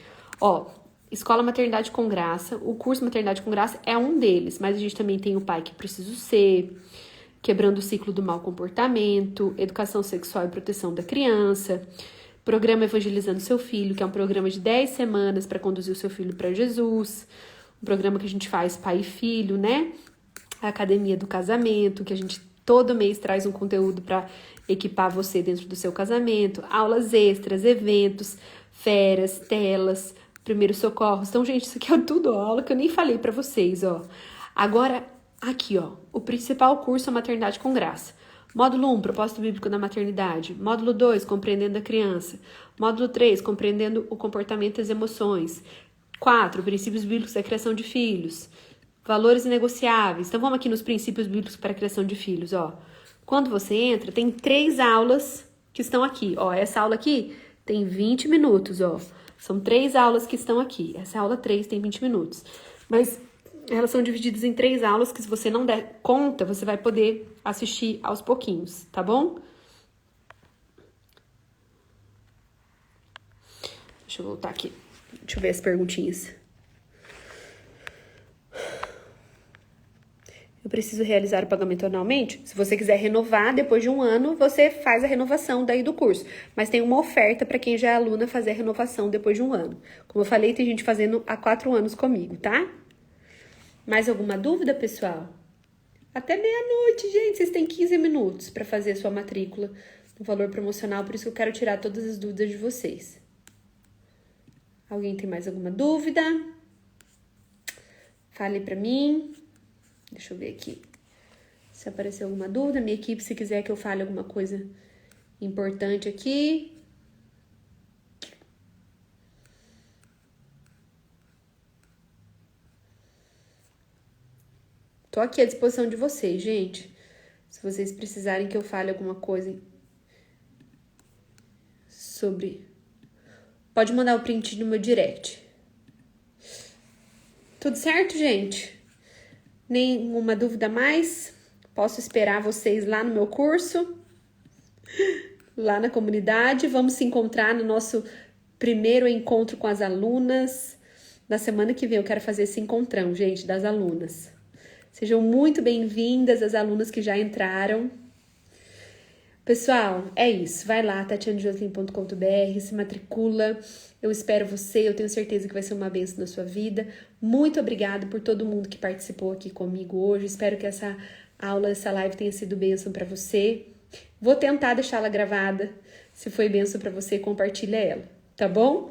Escola Maternidade com Graça. O curso Maternidade com Graça é um deles, mas a gente também tem o Pai que Preciso Ser, Quebrando o Ciclo do Mau Comportamento, Educação Sexual e Proteção da Criança, Programa Evangelizando Seu Filho, que é um programa de 10 semanas para conduzir o seu filho para Jesus. Um programa que a gente faz pai e filho, né? A Academia do Casamento, que a gente todo mês traz um conteúdo para equipar você dentro do seu casamento. Aulas extras, eventos, férias, telas, primeiros socorros. Então, gente, isso aqui é tudo aula que eu nem falei para vocês, ó. Agora, aqui, ó, o principal curso é Maternidade com Graça. Módulo 1, Propósito Bíblico da Maternidade. Módulo 2, Compreendendo a Criança. Módulo 3, Compreendendo o Comportamento e as Emoções. 4, Princípios Bíblicos da Criação de Filhos. Valores inegociáveis. Então, vamos aqui nos Princípios Bíblicos para a Criação de Filhos, ó. Quando você entra, tem 3 aulas que estão aqui, ó. Essa aula aqui tem 20 minutos, ó. São 3 aulas que estão aqui. Essa aula 3 tem 20 minutos. Mas elas são divididas em 3 aulas que, se você não der conta, você vai poder assistir aos pouquinhos, tá bom? Deixa eu voltar aqui. Deixa eu ver as perguntinhas. Eu preciso realizar o pagamento anualmente? Se você quiser renovar, depois de 1 ano, você faz a renovação daí do curso. Mas tem uma oferta para quem já é aluna fazer a renovação depois de 1 ano. Como eu falei, tem gente fazendo há 4 anos comigo, tá? Mais alguma dúvida, pessoal? Até meia-noite, gente. Vocês têm 15 minutos para fazer a sua matrícula no valor promocional, por isso que eu quero tirar todas as dúvidas de vocês. Alguém tem mais alguma dúvida? Fale para mim. Deixa eu ver aqui se apareceu alguma dúvida. Minha equipe, se quiser que eu fale alguma coisa importante aqui. Tô aqui à disposição de vocês, gente. Se vocês precisarem que eu fale alguma coisa sobre... Pode mandar o print no meu direct. Tudo certo, gente? Nenhuma dúvida mais? Posso esperar vocês lá no meu curso? Lá na comunidade? Vamos se encontrar no nosso primeiro encontro com as alunas Na semana que vem eu quero fazer esse encontrão, gente, das alunas. Sejam muito bem-vindas as alunas que já entraram. Pessoal, é isso. Vai lá, tatianejoslin.com.br, se matricula. Eu espero você, eu tenho certeza que vai ser uma bênção na sua vida. Muito obrigada por todo mundo que participou aqui comigo hoje. Espero que essa aula, essa live tenha sido bênção para você. Vou tentar deixá-la gravada. Se foi bênção para você, compartilha ela, tá bom?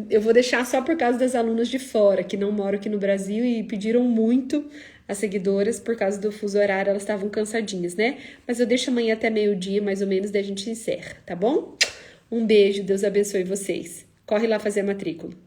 Eu vou deixar só por causa das alunas de fora, que não moram aqui no Brasil e pediram muito. As seguidoras, por causa do fuso horário, elas estavam cansadinhas, né? Mas eu deixo amanhã até meio-dia, mais ou menos, daí a gente encerra, tá bom? Um beijo, Deus abençoe vocês. Corre lá fazer a matrícula.